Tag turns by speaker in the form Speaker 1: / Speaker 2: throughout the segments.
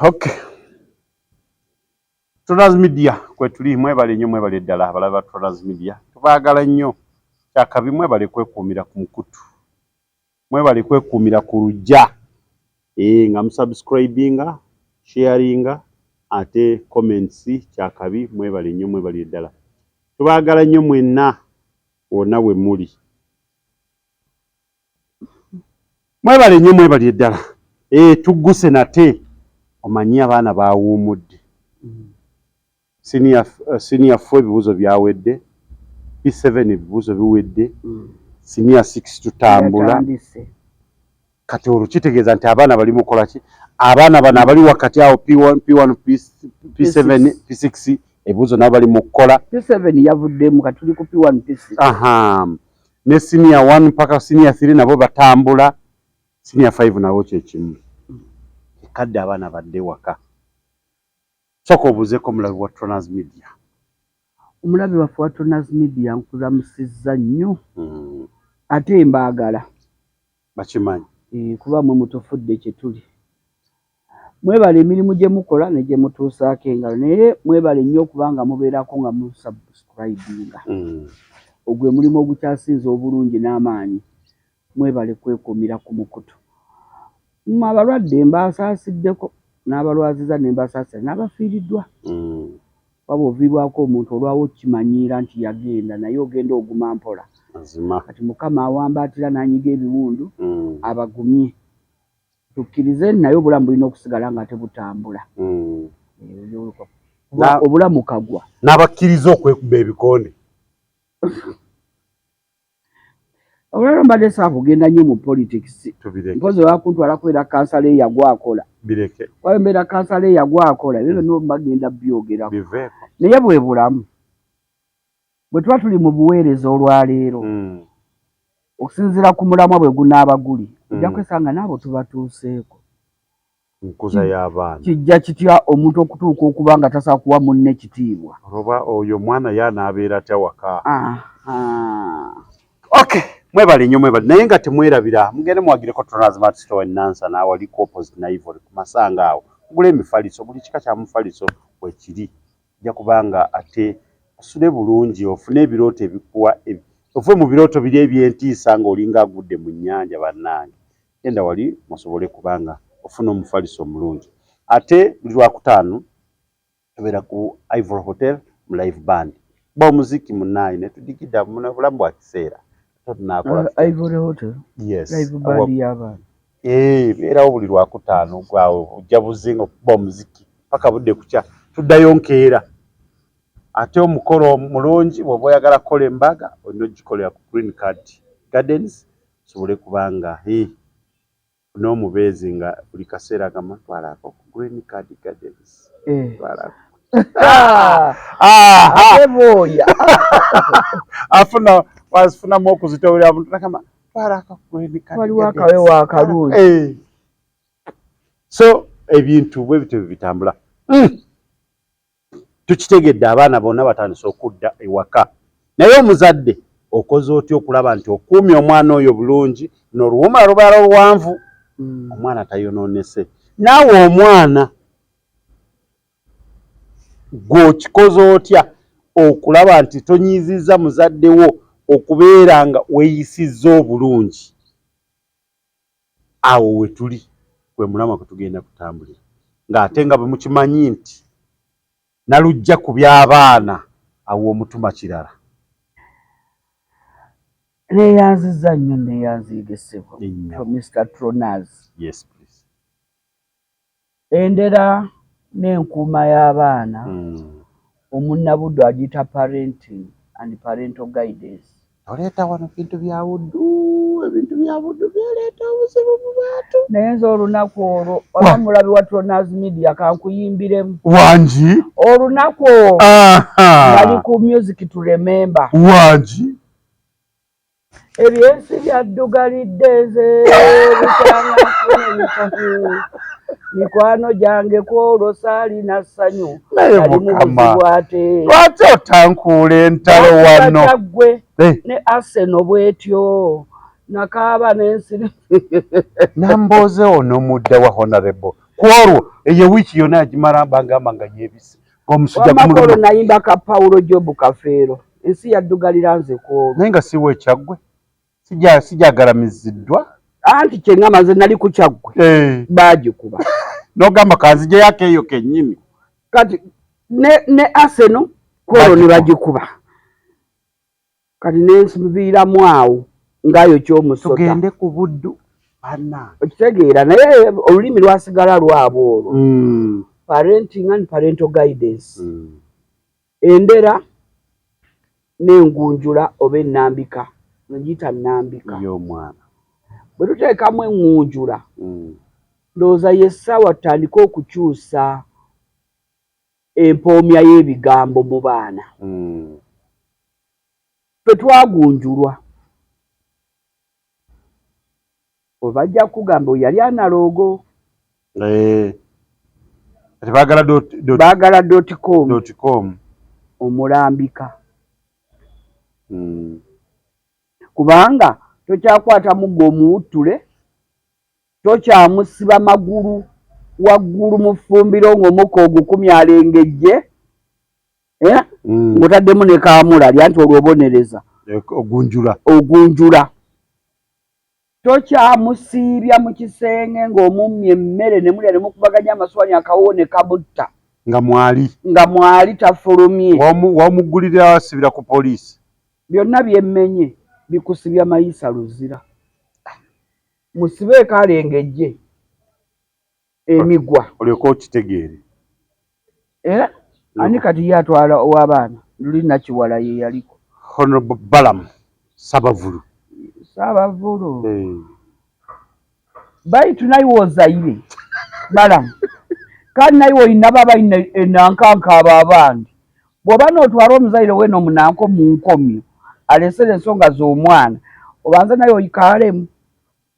Speaker 1: Okay. Tronas Media kwetuli mwebale nnyo mwebale ddala abalaba Tronas Media. Tubaagala nnyo. Kyakabi mwebale kwekuumira ku mukutu. Mwebale kwekuumira ku lujja. Nga musubscribinga, sharinga, ate comments kyakabi mwebale nnyo mwebale ddala. Tubaagala nnyo mwenna wonna we muli. Mwebale nnyo mwebale ddala. Tugguse nate omanyi abaana baawuumudde. Senior 4 ebibuuzo byawedde, P7 ebibuuzo biwedde, Senior 6 tutambula. Kati olwo kitegeeza nti abaana bali mukola ki? Abaana bano abali wakati awo P1, P7, P6 ebibuuzo nabo bali mu kukola.
Speaker 2: P7 yavuddemu kati tuli ku P1, P6.
Speaker 1: Ne Senior 1 mpaka Senior 3 nabo batambula. Senior 5 nabo kyekimu. Kadde abaana badde waka. Soko obuzeeko omulabi wa Tronas Media.
Speaker 2: Omulabi waffe wa Tronas Media nkulamusizza nnyo. Ate mbaagala.
Speaker 1: Bakimanyi.
Speaker 2: Kuba mwe mutufudde kye tuli. Mwebale emirimu gye mukola ne gye mutuusaako engalo. Naye mwebale nnyo okubanga mubeerako nga musubscribinga. Ogwe mulimu ogukyasinza obulungi n'amaanyi. Mwebale kwekuumira ku mukutu. Abalwadde mbasaasiddeko. N'abalwaziza ne mbasaasira n'abafiiriddwa. Waba oviibwako omuntu olwawo kimanyiira nti yagenda naye ogenda oguma mpola. Kati Mukama awambaatira n'anyiga ebiwundu abagumye. Tukkirize naye obulamu bulina okusigala nga tebutambula. Obulamu kagwa.
Speaker 1: N'abakkiriza okwekuba ebikonde.
Speaker 2: Olwaleero mbadde saakugenda nnyo mu politics. Mpozi wakuntwala kubeera kansala eyagwakola.
Speaker 1: Bireke.
Speaker 2: Wabembeera kansala eyagwakola ebyo byonna bagenda byogerako.
Speaker 1: Biveeko.
Speaker 2: Naye bwe bulamu. Bwe tuba tuli mu buweereza olwaleero. Okusinziira ku mulamwa bwe gunaaba guli. Ojja kwesanga n'abo tubatuuseeko.
Speaker 1: Nkuza y'abaana.
Speaker 2: Kijja kitya omuntu okutuuka okuba nga tasobola kuwa munne kitiibwa.
Speaker 1: Oba oyo mwana y'anaabeera atya waka. Okay. Mwebale nnyo mwebale naye nga temwerabira mugende mwagireko Tronas Mart Store Nansa n'awaliko opposite na Ivory ku Masanga awo gula emifaliso buli kika kya mufaliso wekiri ojja kubanga ate osule bulungi ofune ebirooto ebikuwa ofe mu birooto biri ebyentiisa ng'olinga agudde mu nnyanja bannange genda wali musobole kubanga ofuna omufaliso omulungi ate buli Lwakutaano tubeera ku Ivory Hotel mu live band ba omuziki munnaayi ne tudigidda mu bulamu bwa kiseera.
Speaker 2: Ivory Hotel.
Speaker 1: Yes.
Speaker 2: Live band y'abaana.
Speaker 1: Beerawo buli Lwakutaano gwawe ojja buzinga okuba omuziki paka budde kukya tuddayo nkeera. Ate omukolo mulungi bw'oba oyagala kukola embaga olina ogikolera ku Green Card Gardens sobole kubanga n'omubeezi nga buli kaseera gama twalako ku Green Card Gardens. Twalako.
Speaker 2: Boya.
Speaker 1: Afuna mu okuzitawulira abantu nakama twalako ku Green Card.
Speaker 2: Waliwo akawe waakalungi.
Speaker 1: So ebintu bwe bityo bitambula. Tukitegedde abaana bonna batandise okudda ewaka. Naye omuzadde okoze otyo okulaba nti okuumya omwana oyo bulungi n'oluwuma lubaala oluwanvu omwana tayonoonese. Naawe omwana gw'okikoze otya okulaba nti tonyiizizza muzadde wo okubeera nga weeyisizza obulungi. Awo we tuli gwe mulama kwe tugenda kutambulira. Ng'ate nga bwe mukimanyi nti nalujja ku by'abaana awo omutuma kirala.
Speaker 2: Neeyanzizza nnyo neeyanziigesebwa. Mr. Tronas.
Speaker 1: Yes, please.
Speaker 2: Endera n'enkuuma y'abaana omunnabuddu agiyita parenting and parental guidance.
Speaker 1: Oleeta wano ebintu bya buddu, ebintu bya buddu byaleeta obuzibu mu bantu.
Speaker 2: Naye nze olunaku olwo oba mulabi wa Tronas Media kankuyimbiremu.
Speaker 1: Wangi?
Speaker 2: Olunaku olwo nali ku music to remember.
Speaker 1: Wangi?
Speaker 2: Ebyensi byaddugalidde nze bikyanga mikwano gyange kwolwo saalina ssanyu
Speaker 1: ali mu buzibu ate. Lwaki otankuula entalo wano?
Speaker 2: Ne Arsenal bwetyo nakaaba n'ensiri.
Speaker 1: Namboze ono mudda wa Honorable kwolwo eyo wiki yonna agimala bagamba nga yeebise ng'omusujja
Speaker 2: Wamakolo nayimba ka Paulo Job Kafeero ensi yaddugalira nze kwolwo
Speaker 1: naye nga siwa ekyaggwe sijagalamiziddwa
Speaker 2: anti kyeŋŋamba nze nali ku kyaggwe baagikuba
Speaker 1: n'ogamba kanzije yake eyo kennyini
Speaker 2: kati ne Arsenal kwolwo ne bagikuba kati nensubiiramu awo ngaayo ky'omusota
Speaker 1: tugende ku buddu bana
Speaker 2: okitegeera naye olulimi lwasigala lwabo olwo parenting and parental guidance endera n'engunjula oba ennambika ngiyita nnambika
Speaker 1: y'omwana
Speaker 2: bwe tuteekamu engunjula ndowooza yessaawa tutandike okukyusa empoomya y'ebigambo mu baana fe twagunjulwa bajja kugamba oyo yali analoogo baagala .com omulambika kubanga tokyakwata muggo omuwuttule tokyamusiba magulu waggulu mu ffumbiro ng'omukka ogukumya alengejje ng'otaddemu ne kaamula lya nti olwobonereza ogunjula tokyamusiibya mu kisenge ng'omumya emmere ne mulya ne mukubaganya amaswani akawo ne kabutta
Speaker 1: nga mwali tafulumye wamuggulira wasibira ku poliisi
Speaker 2: byonna byemmenye bikusibya mayisa luzira musibe kalengejje emigwa
Speaker 1: olyoka okitegeere
Speaker 2: ani kati ye atwala ow'abaana luli nakiwala ye yaliko
Speaker 1: Honorable Balamu Sabavulu
Speaker 2: baitu naye wozaire Balamu kandi naye olina baba enankanka abo abandi bw'oba n'otwala omuzaire we n'omunanko mu nkomyo alesera ensonga z'omwana obanza naye oyikaalemu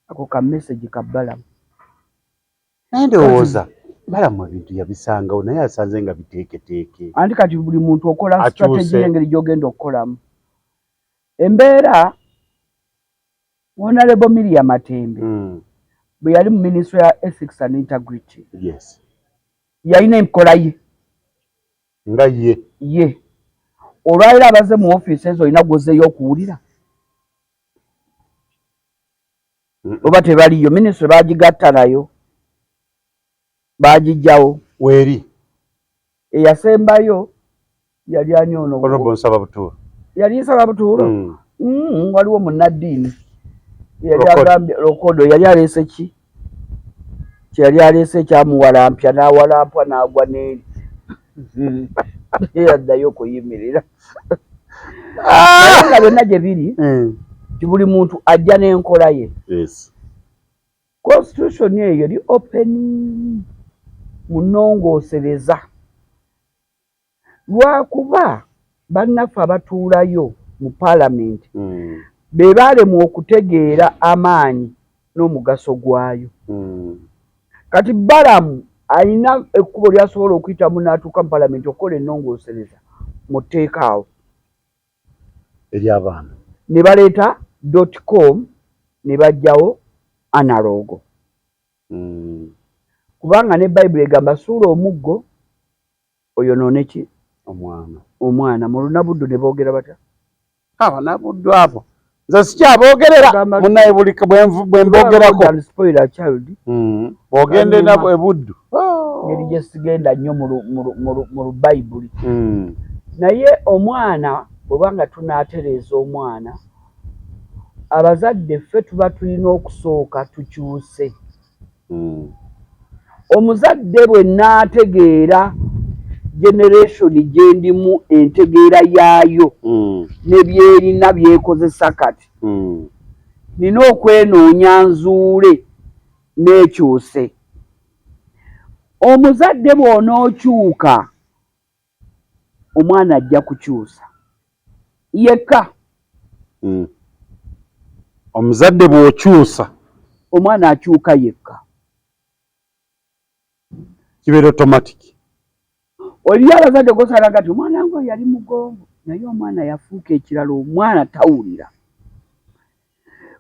Speaker 2: ako ka message ka Balamu
Speaker 1: naye ndowooza Balamu ebintu yabisangawo naye asanze nga biteeketeeke
Speaker 2: anti kati buli muntu okola strategy y'engeri gy'ogenda okukolamu embeera Honorable Miriam Matembe bwe yali mu Ministry ya Ethics and Integrity yalina enkola ye
Speaker 1: nga
Speaker 2: ye olwaliro abaze mu ofiisi ezo olina gwozeeyo okuwulira oba tebaliyo minisitule baagigatta nayo baagijjawo
Speaker 1: weeri
Speaker 2: eyasembayo yali ani ono yali Nsaba Butuulo waliwo munnaddiini yali agambye Lokodo yali aleese ki kyeyali aleese ekyamuwalampya n'awalampwa n'agwa n'eri yaddayo okuyimirira nga byonna gye biri ti buli muntu ajja n'enkola ye constitution eyo yali open munongoosereza lwakuba bannaffe abatuulayo mu paalamenti be baalemu okutegeera amaanyi n'omugaso gwayo kati Balamu alina ekkubo lyasobola okuyitamu n'atuuka mu paalamenti okukola ennongoosereza mu tteeka awo
Speaker 1: ery'abaana
Speaker 2: ne baleeta .com ne bajjawo analogo kubanga ne Bayibuli egamba suula omuggo oyonoone ki omwana mu lunabuddu ne boogera batya
Speaker 1: abanabuddu abo nze sikyaboogerera munaye buli bwe mboogerako bw'ogende nabo ebuddu
Speaker 2: ngeri gye sigenda nnyo mu Bayibuli naye omwana bw'oba nga tunaatereeza omwana abazadde ffe tuba tulina okusooka tukyuse omuzadde bwe naategeera generation gye ndimu entegeera yaayo ne byerina byekozesa kati nina okwenoonya nzuule n'ekyuse omuzadde bw'onookyuka omwana ajja kukyusa yekka
Speaker 1: omuzadde bw'okyusa
Speaker 2: omwana akyuka yekka
Speaker 1: kibeera automatic
Speaker 2: oli abazadde gosala gati omwana ngo yali mugongo naye omwana yafuuka ekirala omwana tawulira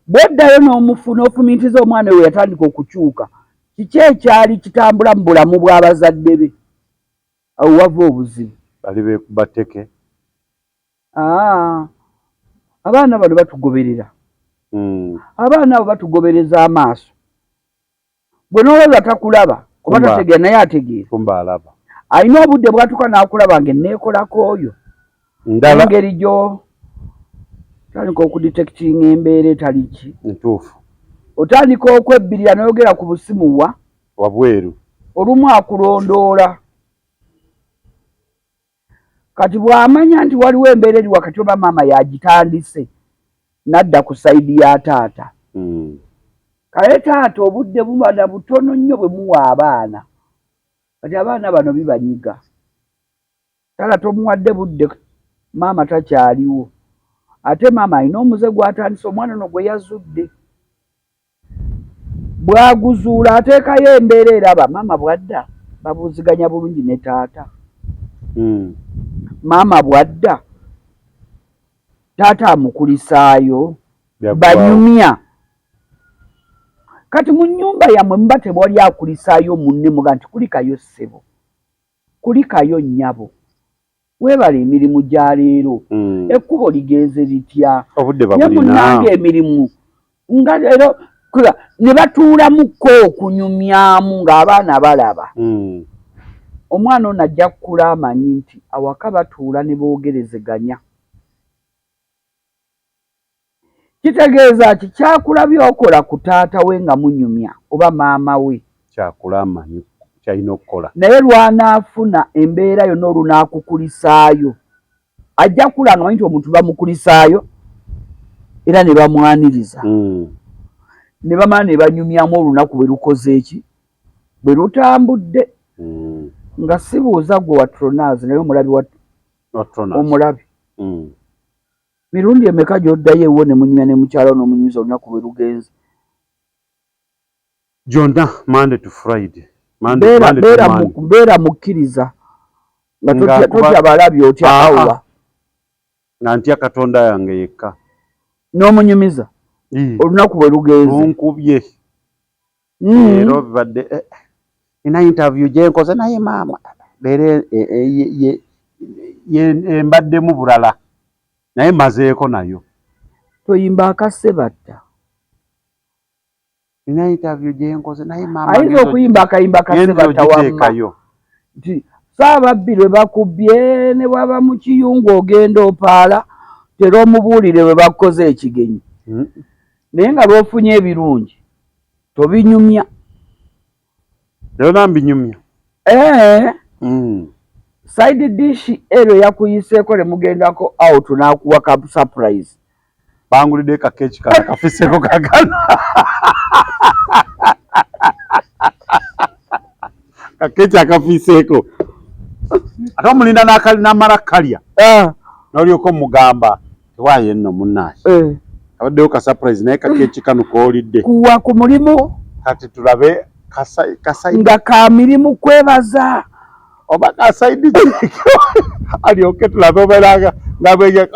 Speaker 2: bw'oddayo n'omufuna ofumiintiza omwana we yatandika okukyuka kiki ekyali kitambula mu bulamu bw'abazadde be awo wava obuzibu
Speaker 1: bali beekuba tteke
Speaker 2: abaana bano batugoberera abaana abo batugobereza amaaso bwe n'olweza takulaba kuba tategeera naye ategeera
Speaker 1: kumba alaba
Speaker 2: alina obudde bwatuka n'akulaba ng'enneekolako oyo engeri gyo otandika okudetectinga embeera etali ki
Speaker 1: ntuufu
Speaker 2: otandika okwebbirira n'oyogera ku busimuwa
Speaker 1: wabweru
Speaker 2: olumu akulondoola kati bw'amanya nti waliwo embeera eri wakati oba maama yagitandise n'adda ku sayidi ya taata kale taata obudde bumala butono nnyo bwe muwa abaana kati abaana bano bibanyiga tala tomuwadde budde maama takyaliwo ate maama alina omuze gw'atandise omwana ono gwe yazudde bw'aguzuula ateekayo embeera eraba maama bwadda babuuziganya bulungi ne taata maama bwadda taata amukulisaayo banyumya kati mu nnyumba yammwe muba tewali akulisaayo munne muga nti kulikayo ssebo kulikayo nnyabo weebala emirimu gya leero ekkubo ligenze litya ye munnange emirimu nga leero ne batuulamukko okunyumyamu ng'abaana balaba omwana ono ajja kukula amanyi nti awaka batuula ne boogerezeganya kitegeeza ki kyakulabye okola ku taata we nga munyumya oba maama we
Speaker 1: kyakula amanyi kyalina okukola
Speaker 2: naye lwanaafuna embeera yonna olunaakukulisaayo ajja kula nga manyi nti omuntu bamukulisaayo era ne bamwaniriza ne bamala ne banyumyamu olunaku bwe lukoze eki bwe lutambudde nga sibuuza gwe watronazi naye omulabi omulabi mirundi emeka gy'oddayo ewo ne munyumya ne mukyala n'omunyumiza olunaku bwe lugenze
Speaker 1: gyonna Monday to Friday
Speaker 2: mbeera mukkiriza nga totya balabi otya awwa
Speaker 1: nga ntya Katonda yange yekka
Speaker 2: n'omunyumiza olunaku bwe lugenze
Speaker 1: onkubye leero bibadde ina interview gye nkoze naye maama leero embaddemu bulala naye mazeeko nayo
Speaker 2: toyimba akasse batta
Speaker 1: ina interview gye nkoze naye maama
Speaker 2: ayinza okuyimba akayimba akasse batta wamma nti saababbi lwe bakubbye ne bwaba mu kiyungu ogenda opaala tera omubuulire bwe bakoze ekigenyi naye nga lw'ofunye ebirungi tobinyumya
Speaker 1: leero nambinyumya
Speaker 2: side dish ero yakuyiseeko ne mugendako out n'akuwa ka surprise
Speaker 1: bangulidde kakeeki kano kafiseeko kagana kakeeki akafiseeko ate omulinda n'amala kalya n'olyoka omugamba tewaayo nno munnange abaddewo ka surprise naye kakeeki kano koolidde
Speaker 2: kuwa ku mulimu
Speaker 1: kati tulabe kasayidi
Speaker 2: nga ka mirimu kwebaza
Speaker 1: oba kasayidi alyoke tulabe obeeranga ngabege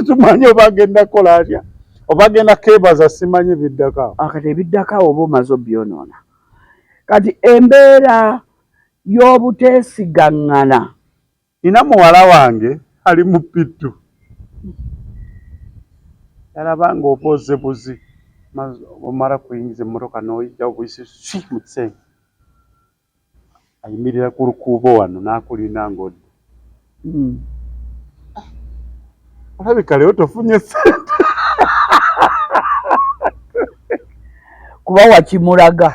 Speaker 1: tumanye oba agenda kola atya oba agenda kebaza simanyi biddako
Speaker 2: kati ebiddako awo oba omaze obyonoona kati embeera y'obuteesigaŋŋana
Speaker 1: nina muwala wange ali mu pittu yalaba ng'opooze buzi omala kuyingiza emmotoka n'oyijja obuyisi si mu kisenge ayimirira ku lukuubo wano n'akulinda ng'odde olabika leero tofunye ssente
Speaker 2: kuba wakimulaga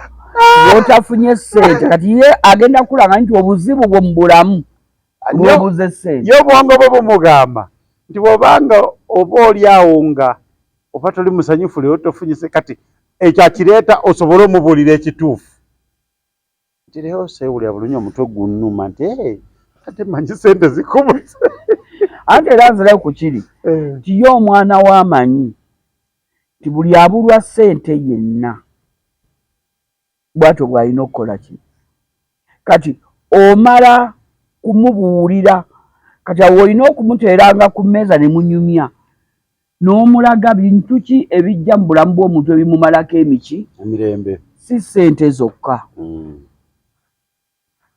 Speaker 2: bw'otafunye ssente kati ye agenda kulanga nti obuzibu bwo mu bulamu bwebuze ssente
Speaker 1: ye obwongo bwe bumugamba nti bw'obanga oba oli awo nga oba toli musanyufu leero tofunye ssente kati ekyo akireeta osobole omubuulira ekituufu nti leero seewulira bulungi omutwe gunnuma nti ate manyi ssente zikubuse
Speaker 2: ate era nzirayo ku kiri nti ye omwana w'amanyi nti buli abulwa ssente yenna bw'atyo bw'alina okukola ki kati omala kumubuulira kati awo olina okumuteeranga ku mmeeza ne munyumya n'omulaga bintu ki ebijja mu bulamu bw'omuntu ebimumalako emiki
Speaker 1: emirembe
Speaker 2: si ssente zokka.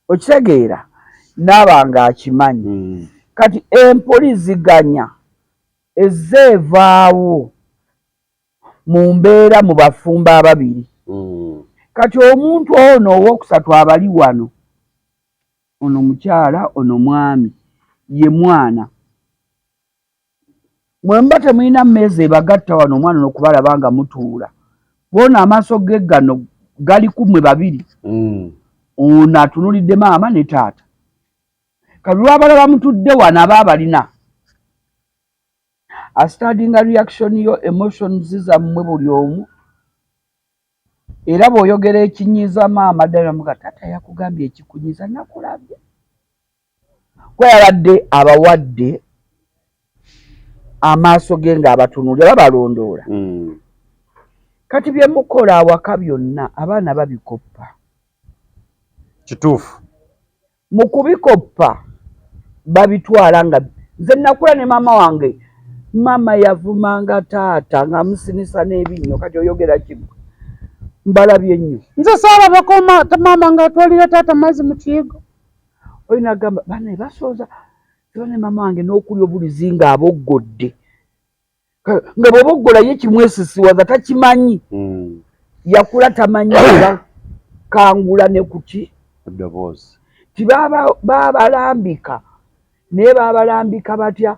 Speaker 2: Okitegeera n'abanga akimanyi. Kati empuliziganya ezzeevaawo mu mbeera mu bafumbo ababiri. Kati omuntu ono owookusatu abali wano, ono mukyala, ono mwami, ye mwana. Mwemba temulina mmeeza ebagatta wano omwana n'okubalaba nga mutuula. Boona amaaso ge gano gali ku mmwe babiri. Ono atunulidde maama ne taata. Kati lwabalaba mutudde wano aba abalina. Astadinga reaction yo emotions zammwe buli omu. Era bw'oyogera ekinyiza maama ddala muga taata yakugambye ekikunyiza nakulabye. Kwe yabadde abawadde amaaso ge ng'abatunulira babalondoola. Kati bye mukola awaka byonna abaana babikoppa.
Speaker 1: Kituufu.
Speaker 2: Mu kubikoppa babitwala nga nze nakula ne maama wange. Maama yavumanga taata ng'amusinisa n'ebinnyo kati oyogera kimu. Mbalabye nnyo.
Speaker 3: Nze saalabako maama ng'atwalira taata mazzi mu kiyigo.
Speaker 2: Oyina agamba bane basooza ne maama wange n'okulya obulizi ng'aboggodde. Nga bw'oboggola ye kimwesisiwaza takimanyi. Yakula tamanyi kangula ne kuki.
Speaker 1: Eddoboozi.
Speaker 2: Babalambika naye babalambika batya?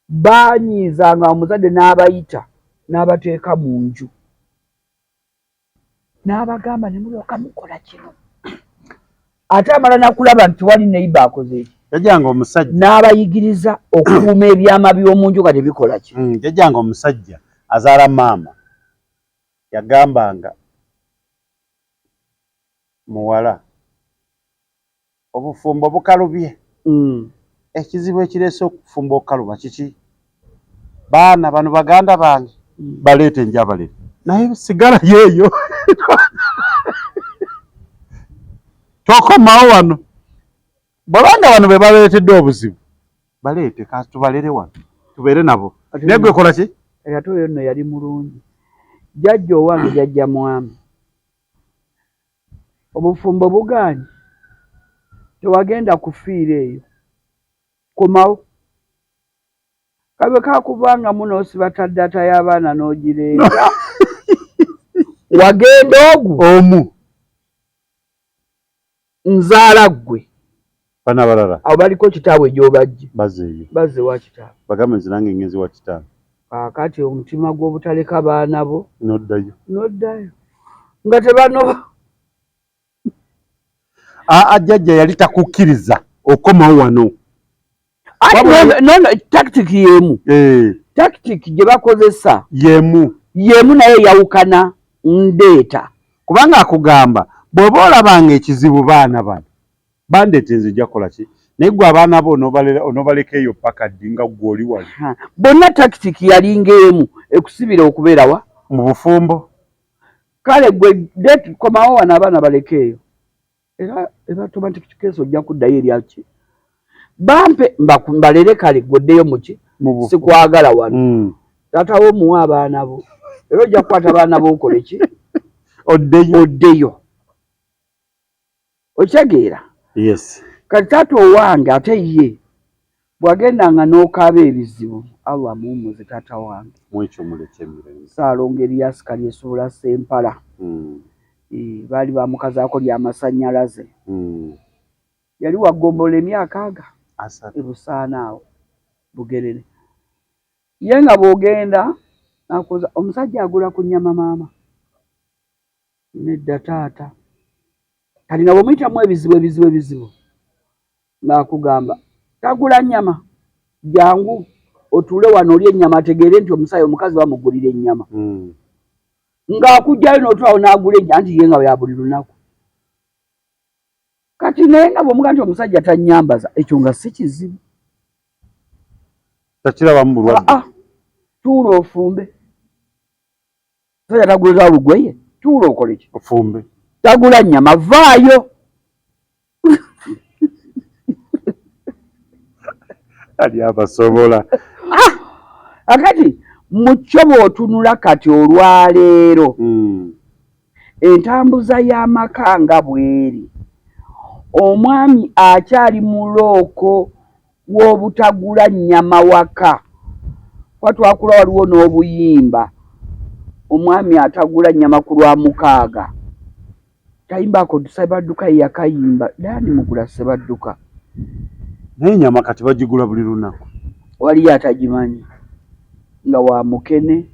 Speaker 2: Baanyiizanga omuzadde n'abayita n'abateeka mu nju. N'abagamba ne mulyoka mukola kino. Ate amala nakulaba nti wali neiba akoze eki.
Speaker 1: Yajjanga omusajja.
Speaker 2: N'abayigiriza okukuuma ebyama by'omu nju nga tebikola ki.
Speaker 1: Yajjanga omusajja azaala maama. Yagambanga muwala obufumbo bukalubye. Ekizibu ekireese okufumba okukaluba kiki? Baana bano baganda bange baleete njabalere. Naye sigala yeeyo. Tokomawo wano. Bwabanga wano be baleetedde obuzibu. Baleete kasi tubalere wano. Tubeere nabo. Naye gwe kola ki?
Speaker 2: Ate oyo nno yali mulungi. Jjajja owange jjajja mwami. Obufumbo bugaanyi. Tewagenda kufiira eyo. Komawo. Kabe kakuvanga muno siba data y'abaana n'ogireeta. Wagenda ogwo
Speaker 1: omu.
Speaker 2: Nzaala ggwe.
Speaker 1: Bana balala.
Speaker 2: Abo baliko kitaabwe gy'obajje.
Speaker 1: Bazeeyo.
Speaker 2: Bazze wa kitaabwe.
Speaker 1: Bagambe nze nange ngenzi wa kitaabwe.
Speaker 2: Kaakati omutima gw'obutaleka baana bo.
Speaker 1: Noddayo.
Speaker 2: Noddayo. Nga tebanoba.
Speaker 1: Jjajja yali takukkiriza okomawo wano.
Speaker 2: No, tactic yemu. Tactic gye bakozesa.
Speaker 1: Yemu
Speaker 2: naye yawukana ndeeta.
Speaker 1: Kubanga akugamba bw'oba olabanga ekizibu baana bano bandeete nze nja kukola ki? Naye gwe abaana bo onoobaleka eyo paka ddi nga ggwe oli wali.
Speaker 2: Bonna tactic yalinga emu ekusibira okubeera wa?
Speaker 1: Mu bufumbo.
Speaker 2: Kale gwe komawo wano abaana baleke eyo. Era automatic case ojja kuddayo eryaki? Bampe mbalere kale gwaddeyo muki? Sikwagala wano. Taata wo muwa abaana bo. Era ojja kukwata abaana bo okole ki? Oddeyo. Okitegeera?
Speaker 1: Yes.
Speaker 2: Kati taata owange ate ye bwagendanga n'okaaba ebizibu Allah muwummuze taata wange.
Speaker 1: Mwekyo muleke emirembe.
Speaker 2: Saalonga Erias Kalyesuula Sempala. Baali bamukazaako ly'amasannyalaze. Yali wagombola emyaka aga. Ebusaana awo Bugerere. Ye nga bw'ogenda nakoza omusajja agula ku nnyama maama. Nedda taata. Kati nga bw'omuyitamu ebizibu. N'akugamba tagula nnyama. Jangu otuule wano olye ennyama ategeere nti omusaayi omukazi bamugulira ennyama. Ng'akugjayo n'otwawo n'agula ennyama nti ye nga ya buli lunaku. Kati naye nga bw'omuga nti omusajja tannyambaza ekyo nga si kizibu.
Speaker 1: Takirabamu bulwadde.
Speaker 2: Tuula ofumbe. Omusajja tagula lugweye. Tuula okole ki?
Speaker 1: Ofumbe.
Speaker 2: Tagula nnyama vaayo.
Speaker 1: Ali abasobola.
Speaker 2: Akati mu kyo bw'otunula kati olwaleero. entambuza y'amaka nga bweri omwami akyali mulooko w'obutagula nnyama waka watwakula waliwo n'obuyimba omwami atagula nnyama ku lwa 6 kayimbako Ssebadduka ye yakayimba dani mugula Ssebadduka
Speaker 1: naye ennyama kati bagigula buli lunaku
Speaker 2: waliyo atagimanyi nga wa mukene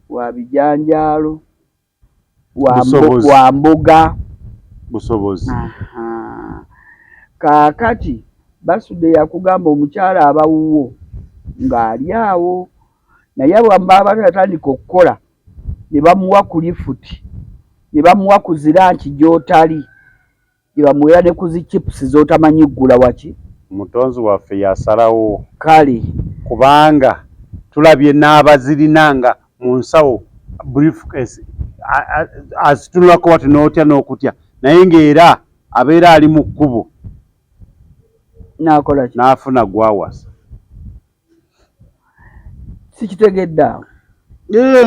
Speaker 2: wa bijanjaalo wa mboga
Speaker 1: busobozi.
Speaker 2: Kaakati Basudde yakugamba omukyala abawuwo ng'ali awo naye bw'amba batandika okukola ne bamuwa ku lifuti ne bamuwa ku ziranki gy'otali ne bamuwera ne ku zichipusi z'otamanyi ggula waki
Speaker 1: Mutonzi waffe yasalawo
Speaker 2: kale
Speaker 1: kubanga tulabye n'abazirinanga mu nsawo briefcase azitulako wati n'otya n'okutya naye ng'era abeera ali mu kkubo
Speaker 2: n'akola ki
Speaker 1: n'afuna gwawasa
Speaker 2: sikitegedde awo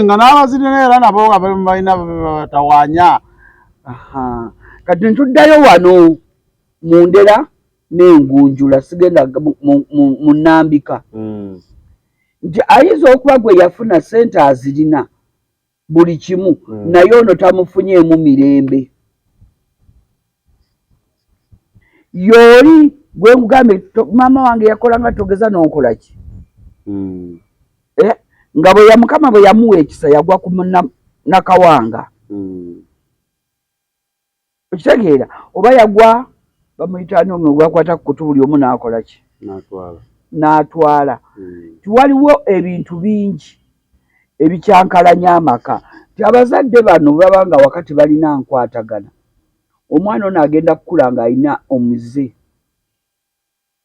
Speaker 1: nga n'abazirina era nabo nga balina batawaanya.
Speaker 2: Kati ntuddayo wano mu Ndera n'Engunjula sigenda mu Nnambika nti ayinza okuba gwe yafuna ssente azirina buli kimu naye ono tamufunyeemu mirembe y'oli gwe nkugambe maama wange yakolanga togeza n'okola ki nga Mukama bwe yamuwa ekisa yagwa ku Nakawanga okitegeera oba yagwa bamuyita ani omwe gwakwata ku kutu buli omu n'akola ki n'atwala tiwaliwo ebintu bingi ebikyankalanya amaka ti abazadde bano baba nga wakati balina nkwatagana omwana ono agenda kukula ng'alina omuze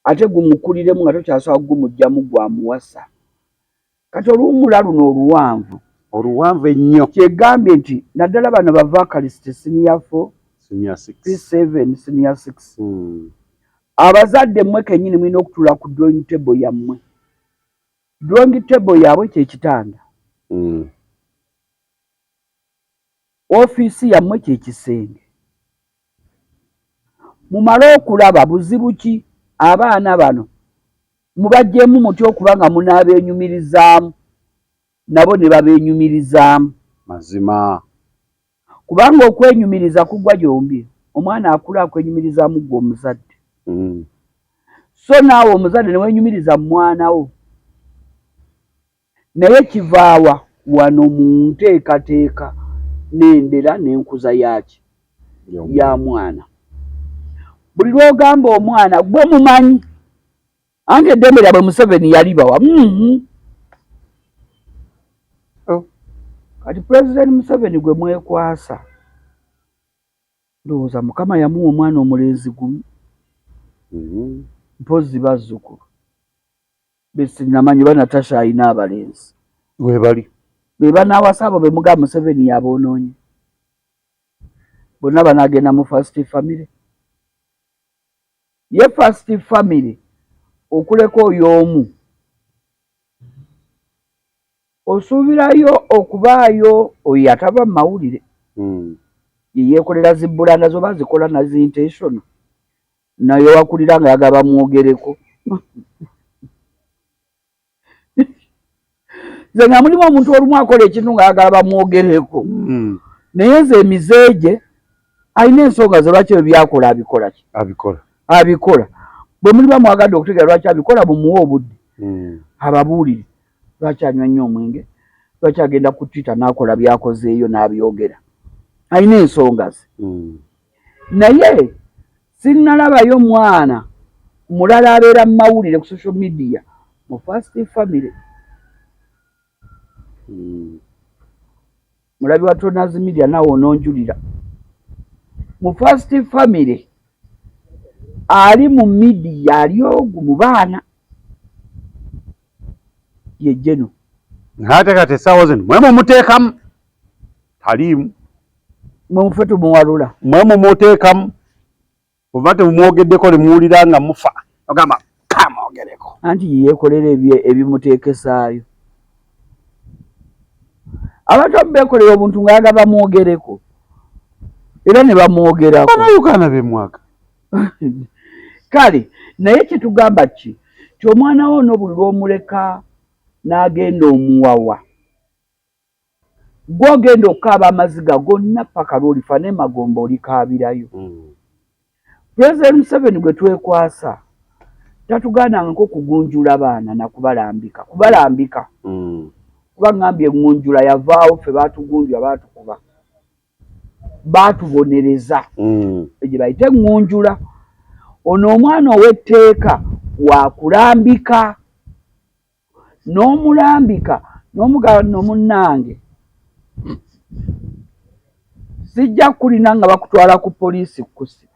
Speaker 2: ate gumukuliremu nga tokyasobola kugumugyamu gwamuwasa kati oluwumula luno oluwanvu
Speaker 1: ennyo
Speaker 2: kyegambye nti naddala bano bava Kalisite senior 4
Speaker 1: senior 6
Speaker 2: 7 senior 6 abazadde mmwe kennyini mulina okutula ku drawing table yammwe drawing table yaabwe kyekitanda ofiisi yammwe kyekisenge mumale okulaba buzibu ki abaana bano mubajjemu mutya okuba nga munaabenyumirizaamu nabo ne babenyumirizaamu
Speaker 1: mazima
Speaker 2: kubanga okwenyumiriza kugwa gyombi omwana akula akwenyumirizaamu gwe omuzadde so naawe omuzadde ne wenyumiriza mu mwana wo naye kivaawa wano mu nteekateeka n'endera n'enkuza yaki ya mwana buli lw'ogamba omwana gwe mumanyi ange eddembe lyabwe Museveni yalibawa kati Pulezidenti Museveni gwe mwekwasa ndowooza Mukama yamuwa omwana omulenzi gumu mpozi bazzukulu besinamanyi Natasha alina abalenzi
Speaker 1: webali
Speaker 2: be banaawasa abo be mugamba Museveni yaboonoonye bonna banaagenda mu first family ye first family okuleka oyo omu osuubirayo okubaayo oyo ataba mu mawulire yeyeekolera zibbulanda zoba zikola na zintention naye wakulira nga yagaba mwogereko nze nga mulimu omuntu olumu akola ekintu nga yagaba mwogereko naye nze emizeege alina ensonga ze lwaki ebyo byakola abikola ki abikola bwe muliba mwagadde okutegeera lwaki abikola mumuwa obudde ababuulire lwaki anywa nnyo omwenge lwaki agenda ku Twitter n'akola byakozeeyo n'abyogera alina ensonga ze naye sinnalabayo mwana mulala abeera mu mawulire ku social media mu first family mulabi wa Tonazi Media nawe ononjulira mu first family ali mu media ali ogu mu baana ye Jeno
Speaker 1: ate kati essaawa zino mwe mumuteekamu taliimu
Speaker 2: mwe mufe tumuwalula
Speaker 1: mwe mumuteekamu oba temumwogeddeko ne muwulira nga mufa ogamba kamwogereko
Speaker 2: anti yeekolera ebimuteekesaayo abantu beekolera obuntu nga yagaba mwogereko era ne bamwogerako.
Speaker 1: Bannayuganda bemwaka.
Speaker 2: Kale naye kitugamba ki ti omwana wo n'obuli lw'omuleka n'agenda omuwawa gw'ogenda okukaaba amaziga gonna paka lw'olifa n'emagomba olikaabirayo. Pulezidenti Museveni gwe twekwasa tatugaanangako kugunjula baana na kubalambika kuba ngambye eŋŋunjula yavaawo ffe baatugunjula baatukuba baatubonereza egye bayite eŋŋunjula. Ono omwana ow'etteeka waakulambika n'omulambika n'omugala nno munnange sijja kulina nga bakutwala ku poliisi kukusiba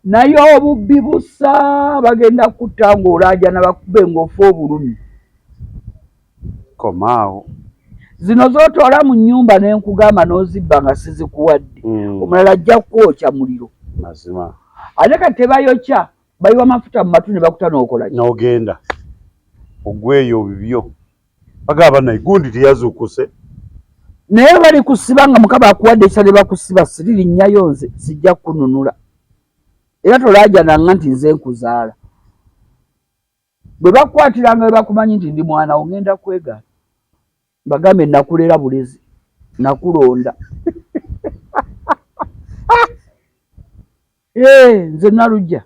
Speaker 2: naye obubbi busa bagenda kutta ng'olaajana bakube ng'ofa obulumi.
Speaker 1: Komaawo
Speaker 2: zino z'otoola mu nnyumba n'enkugamba n'ozibba nga sizikuwadde omulala ajja kwokya muliro
Speaker 1: mazima
Speaker 2: ate kati tebayokya bayiwa amafuta mu matu ne bakuta n'okola ki
Speaker 1: n'ogenda ogweyo bibyo bagamba naigundi teyazuukuse
Speaker 2: naye bali kusiba nga mukaba akuwadde ekisa ne bakusiba siririnyayo nze sijja kununula era tolaajananga nti nze nkuzaala bwe bakukwatiranga bwe bakumanyi nti ndi mwana wo ngenda kwegaana bagambe nakulera bulezi nakulonda nze nalujja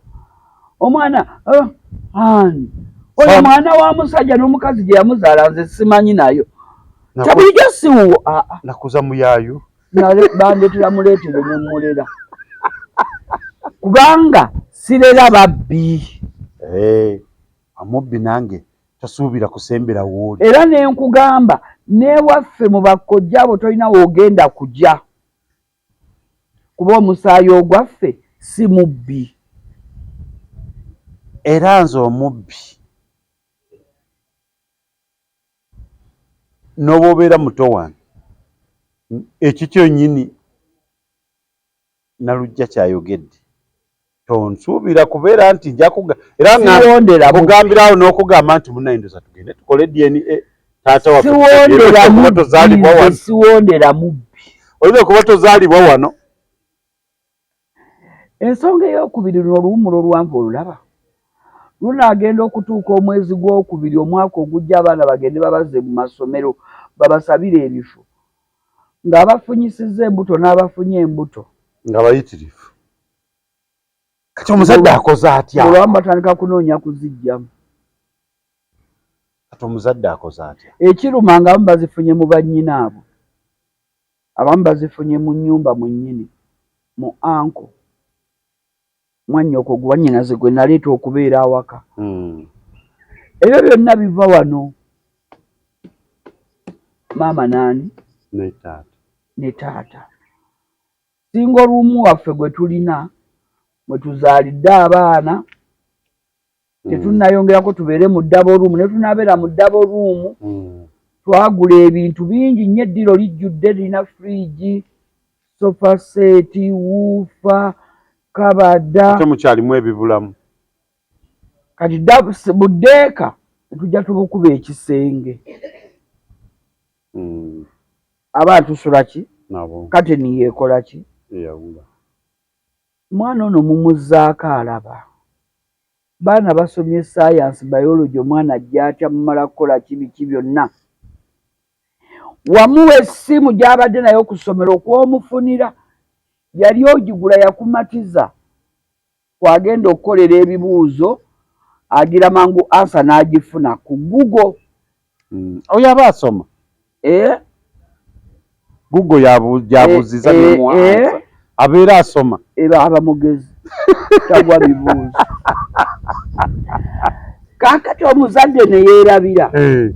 Speaker 2: omwana ani oyo mwana wa musajja n'omukazi gye yamuzaala nze simanyi nayo tabulijjo siwuwo
Speaker 1: nakuza muyaayu
Speaker 2: bandetera muleetere ne mulera kubanga sirera babbi
Speaker 1: amubbi nange tasuubira kusembera wooli
Speaker 2: era nenkugamba newaffe mu bakojja abo tolina woogenda kujja kuba omusaayi ogwaffe si mubbi
Speaker 1: era nze omubbi n'oba obeera muto wange eki kyonnyini nalujja kyayogedde tonsuubira kubeera nti era nkugambirawo n'okugamba nti munaindoza tugende tukole DNA taata waffe
Speaker 2: siwondera mubbi
Speaker 1: olina okuba tozaalibwa wano.
Speaker 2: Ensonga ey'okubiri luno oluwumula oluwanvu olulaba lunaagenda okutuuka omwezi gw'okubiri omwaka ogujja abaana bagende babaze mu masomero babasabire ebifo ng'abafunyisizza embuto n'abafunye embuto
Speaker 1: nga bayitirivu. Kati omuzadde akoze atya?
Speaker 2: Olwamu batandika kunoonya kuzijjamu.
Speaker 1: Kati omuzadde akoze atya?
Speaker 2: Ekiruma nga abamu bazifunye mu bannyinaabo, abamu bazifunye mu nnyumba mwennyini, mu anko, mwannyoko gwa nnyinaze gwe naleeta okubeera awaka. Ebyo byonna biva wano. Maama naani?
Speaker 1: Ne taata.
Speaker 2: Ne taata. Singa olumu waffe gwe tulina mwe tuzaalidde abaana tetunnayongerako tubeere mu ddabo ruumu ne tunaabeera mu ddabo ruumu twagula ebintu bingi nnyo eddiro lijjudde lirina fridge, sofa seeti, wuufa, kabada.
Speaker 1: Ate mukyalimu ebibulamu.
Speaker 2: Kati buddeeka tujja tubukuba ekisenge. Aba tusula ki?
Speaker 1: Nabo.
Speaker 2: Kati niyeekola ki?
Speaker 1: Eyawula.
Speaker 2: Mwana ono mumuzzaako alaba. Baana basomye science, biology, omwana ajja atya mumala kukola kibiki byonna. Wamuwa essimu gy'abadde nayo ku ssomero okw'omufunira yali ogigula yakumatiza kwagenda okukolera ebibuuzo agira mangu ansa n'agifuna ku Google.
Speaker 1: Oyo aba asoma. Google yabuziza nemuansa abeera asoma.
Speaker 2: Aba mugezi tagwa bibuuzo. Kaakati omuzadde ne yeerabira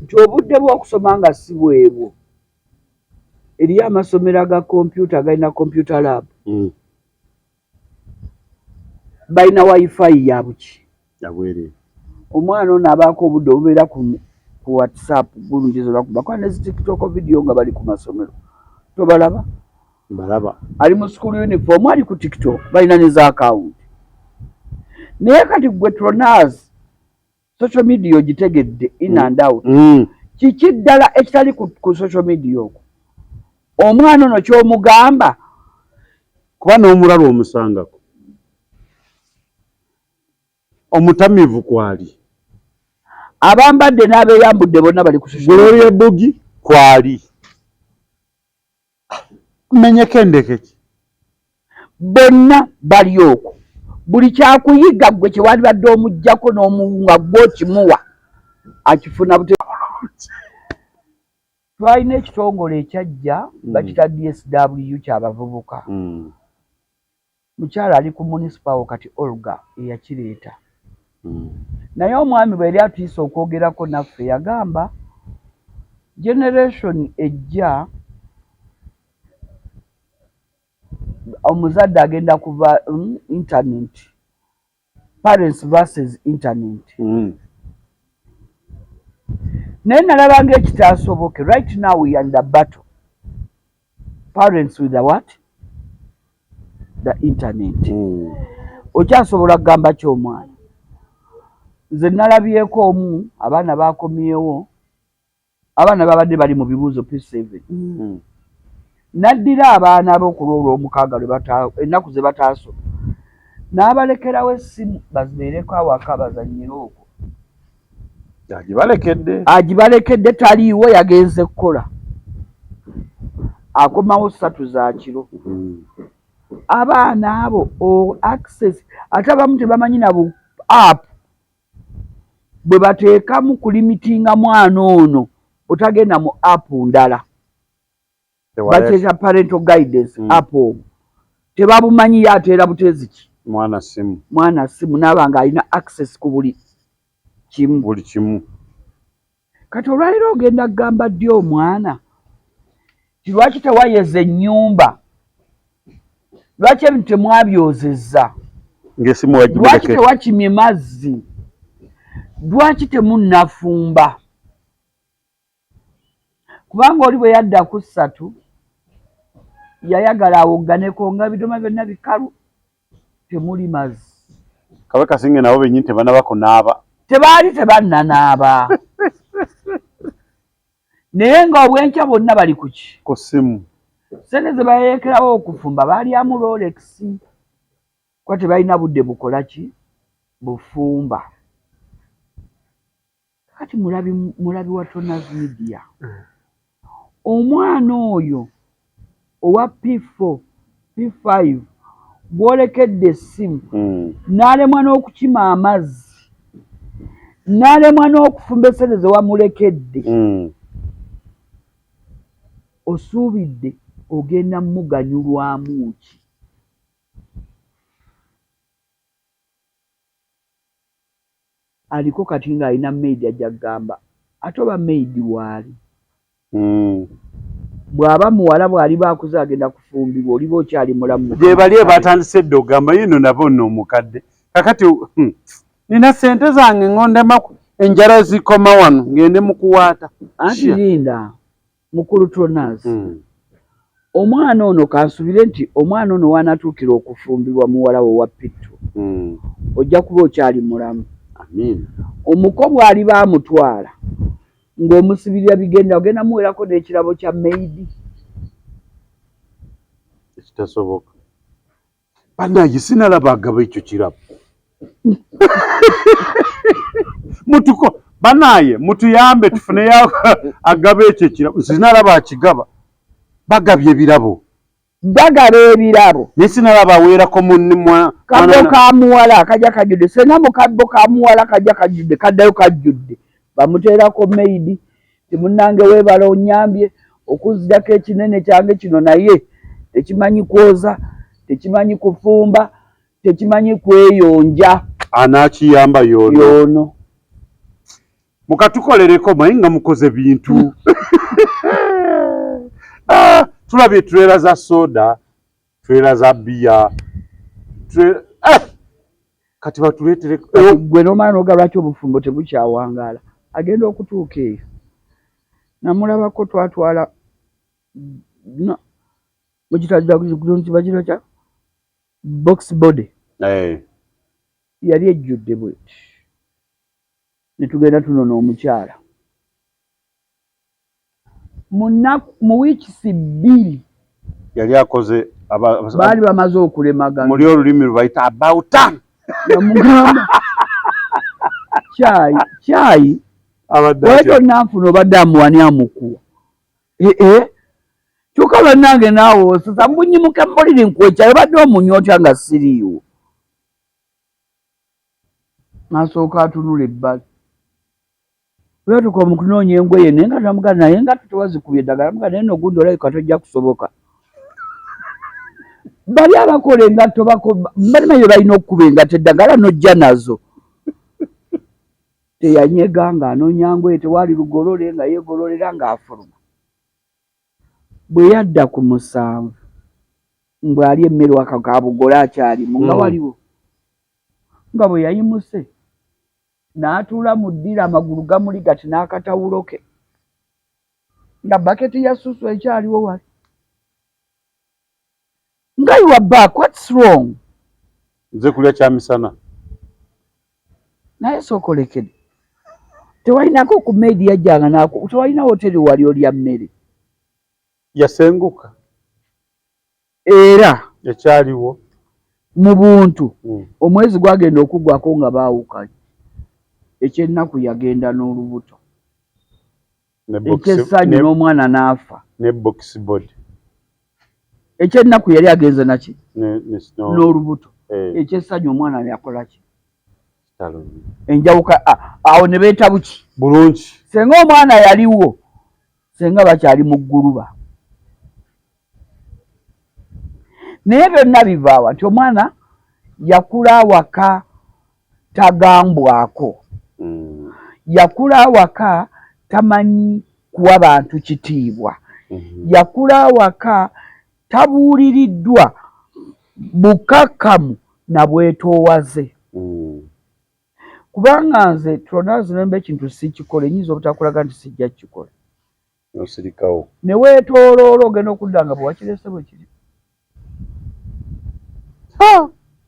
Speaker 2: nti obudde bw'okusoma nga si bwebwo. Eriyo amasomero aga kompyuta galina computer lab. Balina wifi ya buki.
Speaker 1: Yabwere.
Speaker 2: Omwana ono abaako obudde obubeera ku WhatsApp bulungizo lwakuba kwa ne TikTok video nga bali ku masomero. Tobalaba?
Speaker 1: Balaba.
Speaker 2: Ali mu school uniform ali ku TikTok balina ne za account. Naye kati gwe Tronaz social media ogitegedde in and out. Kiki ddala ekitali ku social media okwo? omwana ono ky'omugamba
Speaker 1: kuba n'omulala omusangako omutamivu kwali
Speaker 2: abambadde n'abeeyambudde bonna bali ku
Speaker 1: Gloria Bugi kwali menyeko endeke ki
Speaker 2: bonna bali okwo buli kyakuyiga gwe kye wandibadde omuggyako n'omuwunga gw'okimuwa akifuna bute. Twalina ekitongole ekyajja bakita DSW ky'abavubuka. Mukyala ali ku municipal kati Olga eyakireeta. Naye omwami bwe yali atuuse okwogerako naffe yagamba generation ejja omuzadde agenda kuva internet, parents versus internet. Naye nalaba ng'ekitaasoboke. Right now we are in the battle. Parents with the what? The internet. Okyasobola kugamba ky'omwana. Nze nalabyeko omu abaana bakomyewo, abaana babadde bali mu bibuuzo P7. Naddira abaana ab'okulwa olw'omukaaga ennaku ze bataasoma n'abalekerawo essimu bazibeereko awaka bazannyire okwo. Agibalekedde taliiwo yagenze kukola. Akomawo 3 za kiro. Abaana abo access ate abamu tebamanyi na bu app bwe bateekamu ku limitinga mwana ono otagenda mu app ndala. Bateeka parental guidance app tebabumanyi yateera buteezi ki mwana simu n'abanga alina access ku buli kimu. Kati olwaliro ogenda kugamba ddi omwana ti lwaki tewayeza ennyumba, lwaki ebintu temwabyozezza, lwaki tewakimye mazzi, lwaki temunnafumba? Kubanga oli bwe yadda ku 3 yayagala awogganeko nga bidoma byonna bikalu temuli mazzi.
Speaker 1: Kabaka Singe nabo bennyini tebanaba kunaaba.
Speaker 2: Tebaali tebannanaaba. Naye nga obwenkya bonna bali ku ki?
Speaker 1: Ku ssimu.
Speaker 2: Sente ze bayeekerawo okufumba baalyamu Rolex. Kuba tebalina budde bukola ki? Bufumba. Kati mulabi wa Tona's Media. Omwana oyo owa P4, P5 bwolekedde essimu n'alemwa n'okukima amazzi n'alemwa n'okufumba essente ze wamulekedde. Osuubidde ogenda muganyulwamu ki? Aliko kati ng'alina maidi ajja kugamba ate oba maidi waali. Bw'aba muwala bw'ali baakuze agenda kufumbibwa oliba okyali mulamu.
Speaker 1: Gye bali batandise dde okugamba yino nabo nno omukadde. Kakati nina ssente zange ngondemaku enjala zikoma wano ngende mu kuwaata.
Speaker 2: Anti linda mukulu Tonas. Omwana ono kansubire nti omwana ono w'anatuukira okufumbibwa muwala we wa Pittu. Ojja kuba okyali mulamu.
Speaker 1: Amiina.
Speaker 2: Omuko bw'ali baamutwala ng'omusibirira bigenda ogenda muwerako n'ekirabo kya maidi.
Speaker 1: Ekitasoboka. Bannange sinalaba agaba ekyo kirabo. Mutuko banaye mutuyambe tufuneyo agaba ekyo kirabo. Sinalaba akigaba. Bagabye ebirabo.
Speaker 2: Bagaba ebirabo.
Speaker 1: Naye sinalaba aweerako munni
Speaker 2: kabbo ka muwala kajja kajjudde. Senna mu kabbo ka muwala kajja kajjudde kaddayo kajjudde. Bamuteerako maidi timunnange weebala onyambye okuzzako ekinene kyange kino naye tekimanyi kwoza, tekimanyi kufumba, tekimanyi kweyonja.
Speaker 1: Anaakiyamba yono. Mukatukolereko maye nga mukoze bintu. Tulabye trailer za soda, trailer za bia, kati batuleetere
Speaker 2: gwe n'omwana oga lwaki obufumbo tebukyawangaala agenda okutuuka eyo. Namulabako twatwala mukitagira kya box body yali ejjudde bweti ne tugenda tunona omukyala mu weeks 2
Speaker 1: yali akoze
Speaker 2: baali bamaze okulemagana
Speaker 1: muri olulimi lubayita about time
Speaker 2: yamugamba chai weto nanfuno obadde amuwani amukuwa kyokka bannange naawe sasa mbunyimuke mboliri nkwekyalo obadde omunyotya nga siriiwo nasooka atunula ebbali wetuka omukunoonya engoye naye nga tamugana naye nga tetwazikubye eddagala muga naye nogundi olabika tojja kusoboka bali abakola engatto balimayo balina okukuba engatto eddagala nojja nazo teyanyega ng'anoonya ngoye tewali lugolole nga yeegololera ng'afuluma bwe yadda ku 7 mbwe ali emmere waka ka bugole akyalimu nga waliwo nga bwe yayimuse n'atuula mu ddira amagulu gamuli gati n'akatawulo ke nga baketi ya susu ekyaliwo wali nga you are back what's wrong
Speaker 1: nze kulya kyamisana
Speaker 2: naye sookolekedde tewalinako ku meedi yajjanga naako tewalina hoteri wali olya mmere
Speaker 1: yasenguka
Speaker 2: era
Speaker 1: ekyaliwo
Speaker 2: mu buntu omwezi gwagenda okuggwako nga baawukanye ekyennaku yagenda n'olubuto ekyessanyu n'omwana n'afa
Speaker 1: ne boxboard
Speaker 2: ekyennaku yali agenze naki n'olubuto ekyessanyu omwana yakola ki enjawuka awo ne beeta buki
Speaker 1: bulungi
Speaker 2: senga omwana yaliwo senga bakyali mu gguluba naye byonna bivaawa nti omwana yakula awaka tagambwako yakula awaka tamanyi kuwa bantu kitiibwa yakula awaka tabuuliriddwa bukakamu na bwetoowaze kubanga nze tronazimemba ekintu sikikola enyinza obutakulaga nti sijja kukikola
Speaker 1: nosirikawo
Speaker 2: ne weetooloola ogenda okudda nga bwe wakirese bwe kiri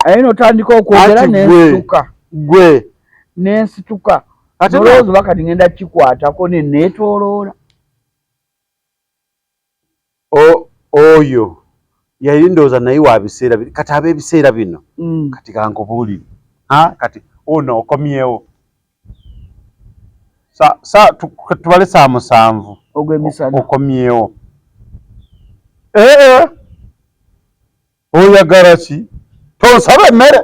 Speaker 2: aye notandika okwogera nensituka nensituka olowooza oba kati ngenda kikwatako neneetooloola
Speaker 1: oyo yali ndowooza naye wa biseera kati ab'ebiseera bino kati kankubuulire kati ono okomyewo tubale 7
Speaker 2: ogw'emisana
Speaker 1: okomyewo oyagala ki tonsaba emmere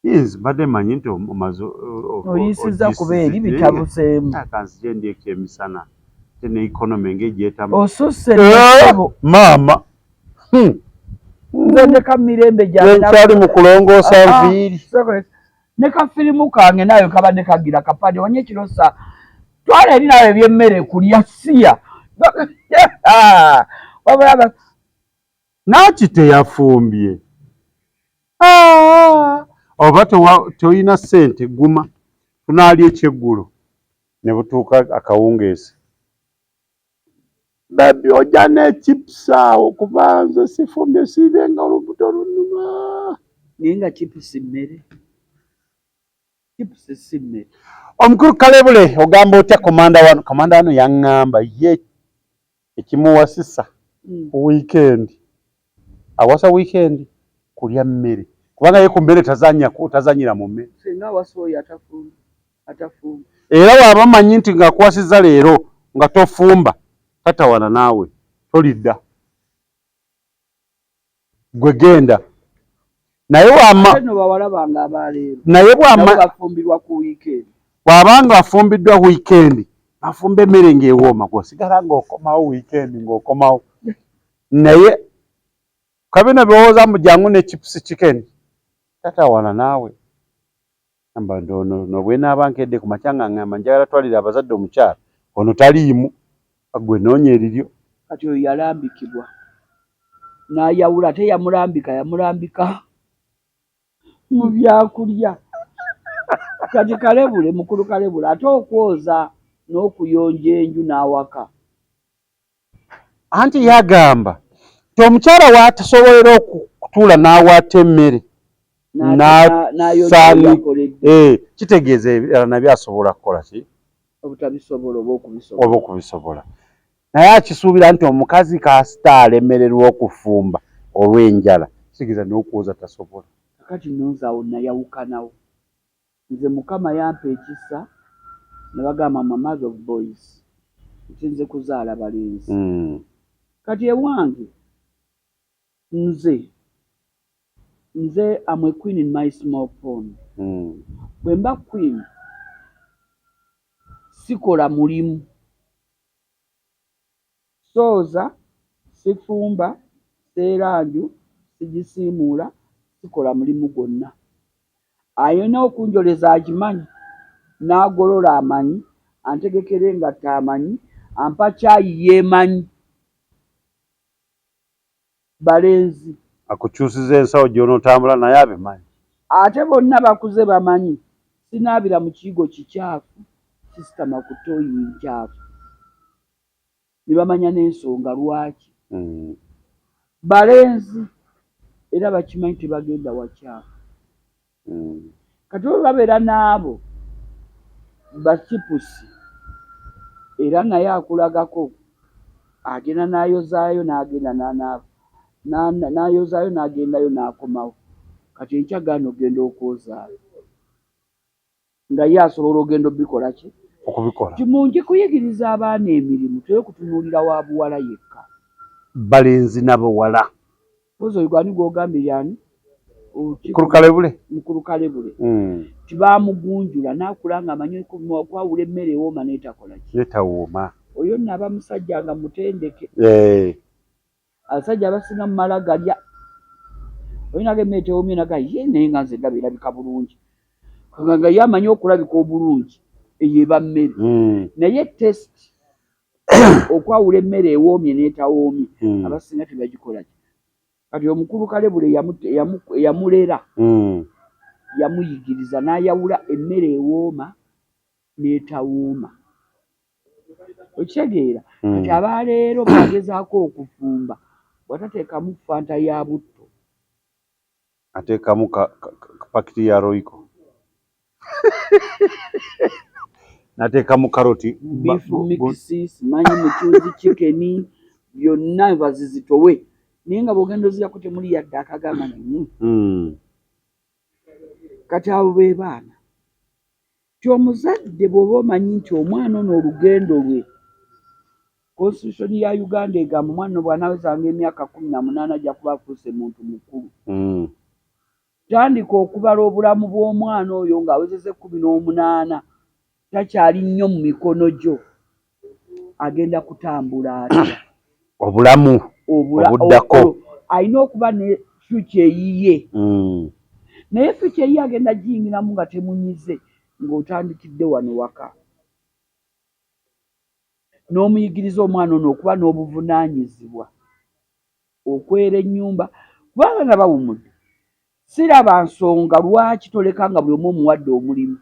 Speaker 1: yinzi mbadde manyi nti omaze
Speaker 2: oyisiza kuba eri bitabuseemu
Speaker 1: akanzije ndyeko emisana te ne ikonomi eng'egyetamu
Speaker 2: osusse nesabo
Speaker 1: maama
Speaker 2: nze ne kamirembe
Speaker 1: gyali mu kulongoosa nviiri
Speaker 2: ne kafirimu kange nayo kabadde kagira kapande wanye ekirosa twala eri nawe ebyemmere kulya siya wabulaba
Speaker 1: naaki teyafumbye oba toyina ssente guma tunaalya ekyeggulo ne butuuka akawungeesi bebi ojja n'echipusi awo kuba nze sifumbye siibenga olubuto lunuma
Speaker 2: naye nga chipusi mmere chipusi si mmere
Speaker 1: omukulu Kalebule ogamba otya komanda wano yaŋŋamba ye ekimuwasisa weekend awasa weekend kulya mmere kubanga ye ku mmere tazanyira mu mmere
Speaker 2: singa awasa oyo atafumba
Speaker 1: era waaba manyi nti ng'akuwasiza leero nga tofumba tatawana naawe tolidda gwe genda naye
Speaker 2: bafumbirwa ku weekend
Speaker 1: bw'abanga afumbiddwa weekend afumba emmere ng'ewooma gwosigala ng'okomawo weekend ng'okomawo naye kabina birowooza mujjangu ne chipusi chicken tatawana naawe amba ndono bwenaaba nkedde ku makya ng'aŋŋamba njagala twalira abazadde omukyala ono taliimu gwe noonya eriryo
Speaker 2: kati oyo yalambikibwa n'ayawula teyamulambika yamulambika mu byakulya kati Kalebule mukulu Kalebule ate okwoza n'okuyonja enju n'awaka
Speaker 1: anti yagamba ti omukyala waatasobolera okutuula n'awaata emmere kitegeeza ebirala nabyo asobola kukola ki
Speaker 2: obutabisobola
Speaker 1: oba okubisobola naye akisuubira nti omukazi kasita alemererwa okufumba olw'enjala kitegeeza n'okwoza tasobola.
Speaker 2: Kakati nonzaawo nayawukanawo nze mukama yampa ekisa ne bagamba mother of boys nti nze kuzaala balenzi. Kati ewange nze am a queen in my small pond. Bwe mba queen sikola mulimu, sooza, sifumba, seeranju, sigisiimuula, sikola mulimu gwonna. Ayina okunjoleza agimanyi, n'agolola amanyi, antegekera engatto amanyi, ampa caayi yeemanyi. Balenzi
Speaker 1: akukyusiza ensawo gy'onootambula naye abimanyi.
Speaker 2: Ate bonna bakuze bamanyi sinaabira mu kiyigo kikyafu, sisitama ku ttooyi nkyafu. Ne bamanya n'ensonga lwaki. Balenzi era bakimanyi tebagenda wakyafu. Kati bwe babeera n'abo bakipusi era naye akulagako agenda n'ayozaayo n'agenda n'anaaba n'ayozaayo n'agendayo n'akomawo. Kati enkya gaana ogenda okwozaayo nga ye asobola ogenda obikola ki?
Speaker 1: Okubikola.
Speaker 2: Kimungi kuyigiriza abaana emirimu teri kutunuulira wa buwala yekka.
Speaker 1: Balenzi n'abawala.
Speaker 2: Pozo yugani gw'ogambye yani?
Speaker 1: Kurukalebule.
Speaker 2: Mukurukalebule. Tibaamugunjula n'akula ng'amanyi okwawula emmere ewooma n'etakola ki?
Speaker 1: N'etawooma.
Speaker 2: Oyo nno aba musajja nga mutendeke. Abasajja abasinga mu mala galya. Oyina emmere tewoomye naga ye naye nga nze ndaba erabika bulungi. Nga ye amanyi okulabika obulungi eyo eba mmere. Naye tesiti okwawula emmere ewoomye n'etawoomye abasinga tebagikola ki? Kati omukulu Kalebule yamulera yamuyigiriza n'ayawula emmere ewooma n'etawooma. Okitegeera? Kati abaleero bagezaako okufumba bw'atateekamu fanta ya butto
Speaker 1: ateekamu pakiti ya Royco n'ateekamu karoti
Speaker 2: beef mix simanyi mucuuzi chicken byonna bazizitowe naye nga bw'ogenda ozirako temuli yadde akagamba kati abo be baana ky'omuzadde bw'oba omanyi nti omwana ono olugendo lwe Constitution ya Uganda egamba omwana bw'anaawezanga emyaka 18 ajja kuba afuuse muntu mukulu. Tandika okubala obulamu bw'omwana oyo ng'awezezza 18 takyali nnyo mu mikono gyo agenda kutambula atya?
Speaker 1: Obulamu obuddako
Speaker 2: alina okuba ne future eyiye. Naye future eyiye agenda giyingiramu nga temunyize ng'otandikidde wano waka. N'omuyigiriza omwana ono okuba n'obuvunaanyizibwa okwera ennyumba kubanga nga bawummudde. Siraba nsonga lwaki toleka nga buli omu omuwadde omulimu.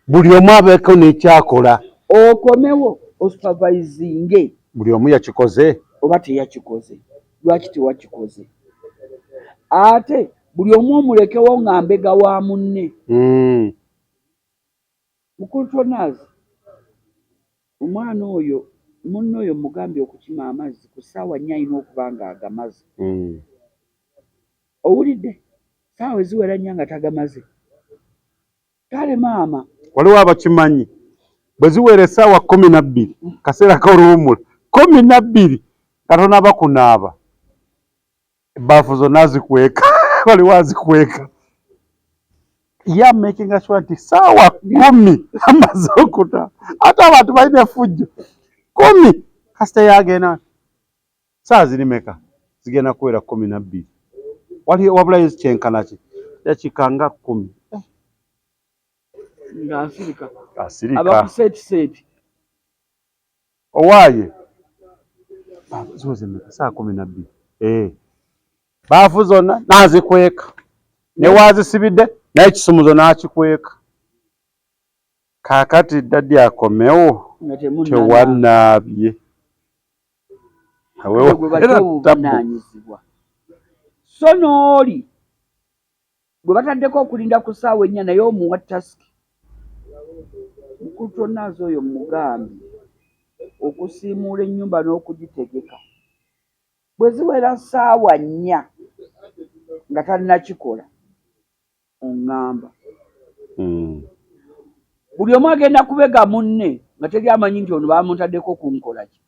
Speaker 1: Buli omu abeeko n'ekyakola.
Speaker 2: Okomewo osupervisinge.
Speaker 1: Buli omu yakikoze
Speaker 2: oba teyakikoze. Lwaki tewakikoze? Ate buli omu omulekewo nga mbega wa munne. Mukulu Tonazi omwana oyo munne oyo mugambye okukima amazzi ku ssaawa 4 alina okuba nga agamaze. Owulidde? Ssaawa eziwera 4 nga tagamaze. Kale maama
Speaker 1: waliwo abakimanyi bwe ziwera essaawa 12 kaseera k'oluwummula 12 Katonda bakunaaba ebbaafu zonna zikweka waliwo azikweka ye making sure nti ssaawa 10 amaze okuta ate abantu balina effujjo 10 kasita yagenda saa ziri meka zigenda kuwera 12 wabulayo kyenkana ki yakikanga 10
Speaker 2: ng'asirika
Speaker 1: abakuseetiseti owaaye zoze meka saa 12 baafu zonna n'azikweka ne waazisibidde naye ekisumuzo n'akikweka. Kaakati ddaddi akomewo tewanaabye
Speaker 2: obuvunaanyizibwa. So n'oli gwe bataddeko okulinda ku ssaawa 4 naye omuwa tasiki mukulu nazo oyo mugambi okusiimuula ennyumba n'okugitegeka bwe ziwera ssaawa 4 nga talina kikola oŋŋamba buli omu agenda kubega munne nga teri amanyi nti ono baamuntaddeko kunkola ki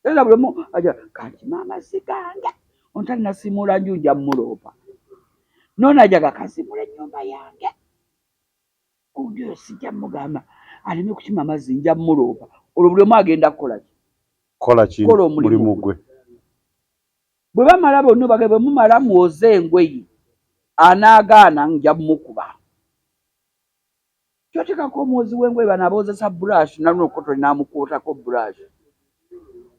Speaker 2: era buli omu aja kanti maama sigange ono talina simuula nju nja muloopa noona ajaga kasimuula ennyumba yange kundi oyo sijja mugamba aleme kukima amazzi nja muloopa olwo buli omu agenda kukola ki
Speaker 1: kola omulimu gwe
Speaker 2: bwe bamala bonna bage bwe mumala muwoze engoye anaagaana nja mukuba kyotekako omuwozi w'engoye bano aboozesa brush nalunokoto linaamukuutako brush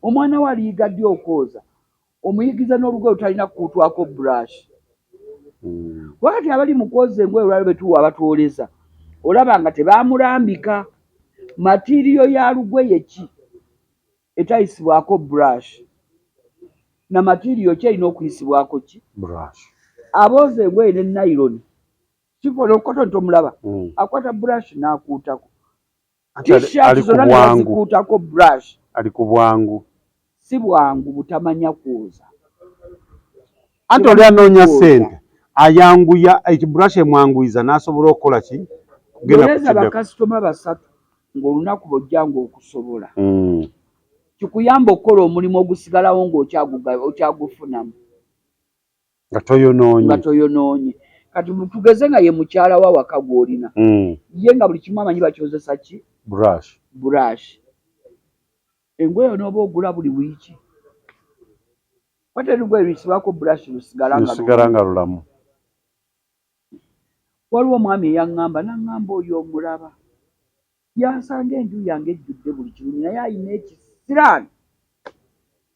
Speaker 2: omwana we aliyiga ddi okwoza omuyigiza n'olugoye lutalina kukuutwako brush wakati abali mu kwoza engoye olwali betuwa abatwoleza olaba nga tebaamulambika matiriyo ya lugoye ki etayisibwako brush na matiriyo ki erina okuyisibwako ki
Speaker 1: brush
Speaker 2: abooza engoye ne nylon kikola okoto ntomulaba akwata brush n'akuutako t-shirt zonna nezikuutako brush
Speaker 1: ali ku bwangu
Speaker 2: si bwangu butamanya kwoza
Speaker 1: anti oli anoonya ssente ayanguya ekibrush emwanguyiza n'asobola okukola ki
Speaker 2: oleza bakasitoma 3 ng'olunaku bw'ojjanga okusobola kikuyamba okukola omulimu ogusigalawo ng'okyagufunamu nga toyonoonye kati tugeze nga ye mukyala wa waka gw'olina ye nga buli kimu amanyi bakyozesa ki brush engoye onooba ogula buli wiiki wate olugoye luyisibwako brush lusigala
Speaker 1: nga lulamu
Speaker 2: waliwo omwami eyaŋŋamba naŋŋamba oyo omulaba yansanga enju yange ejjudde buli kirungi naye ayina ekisiraani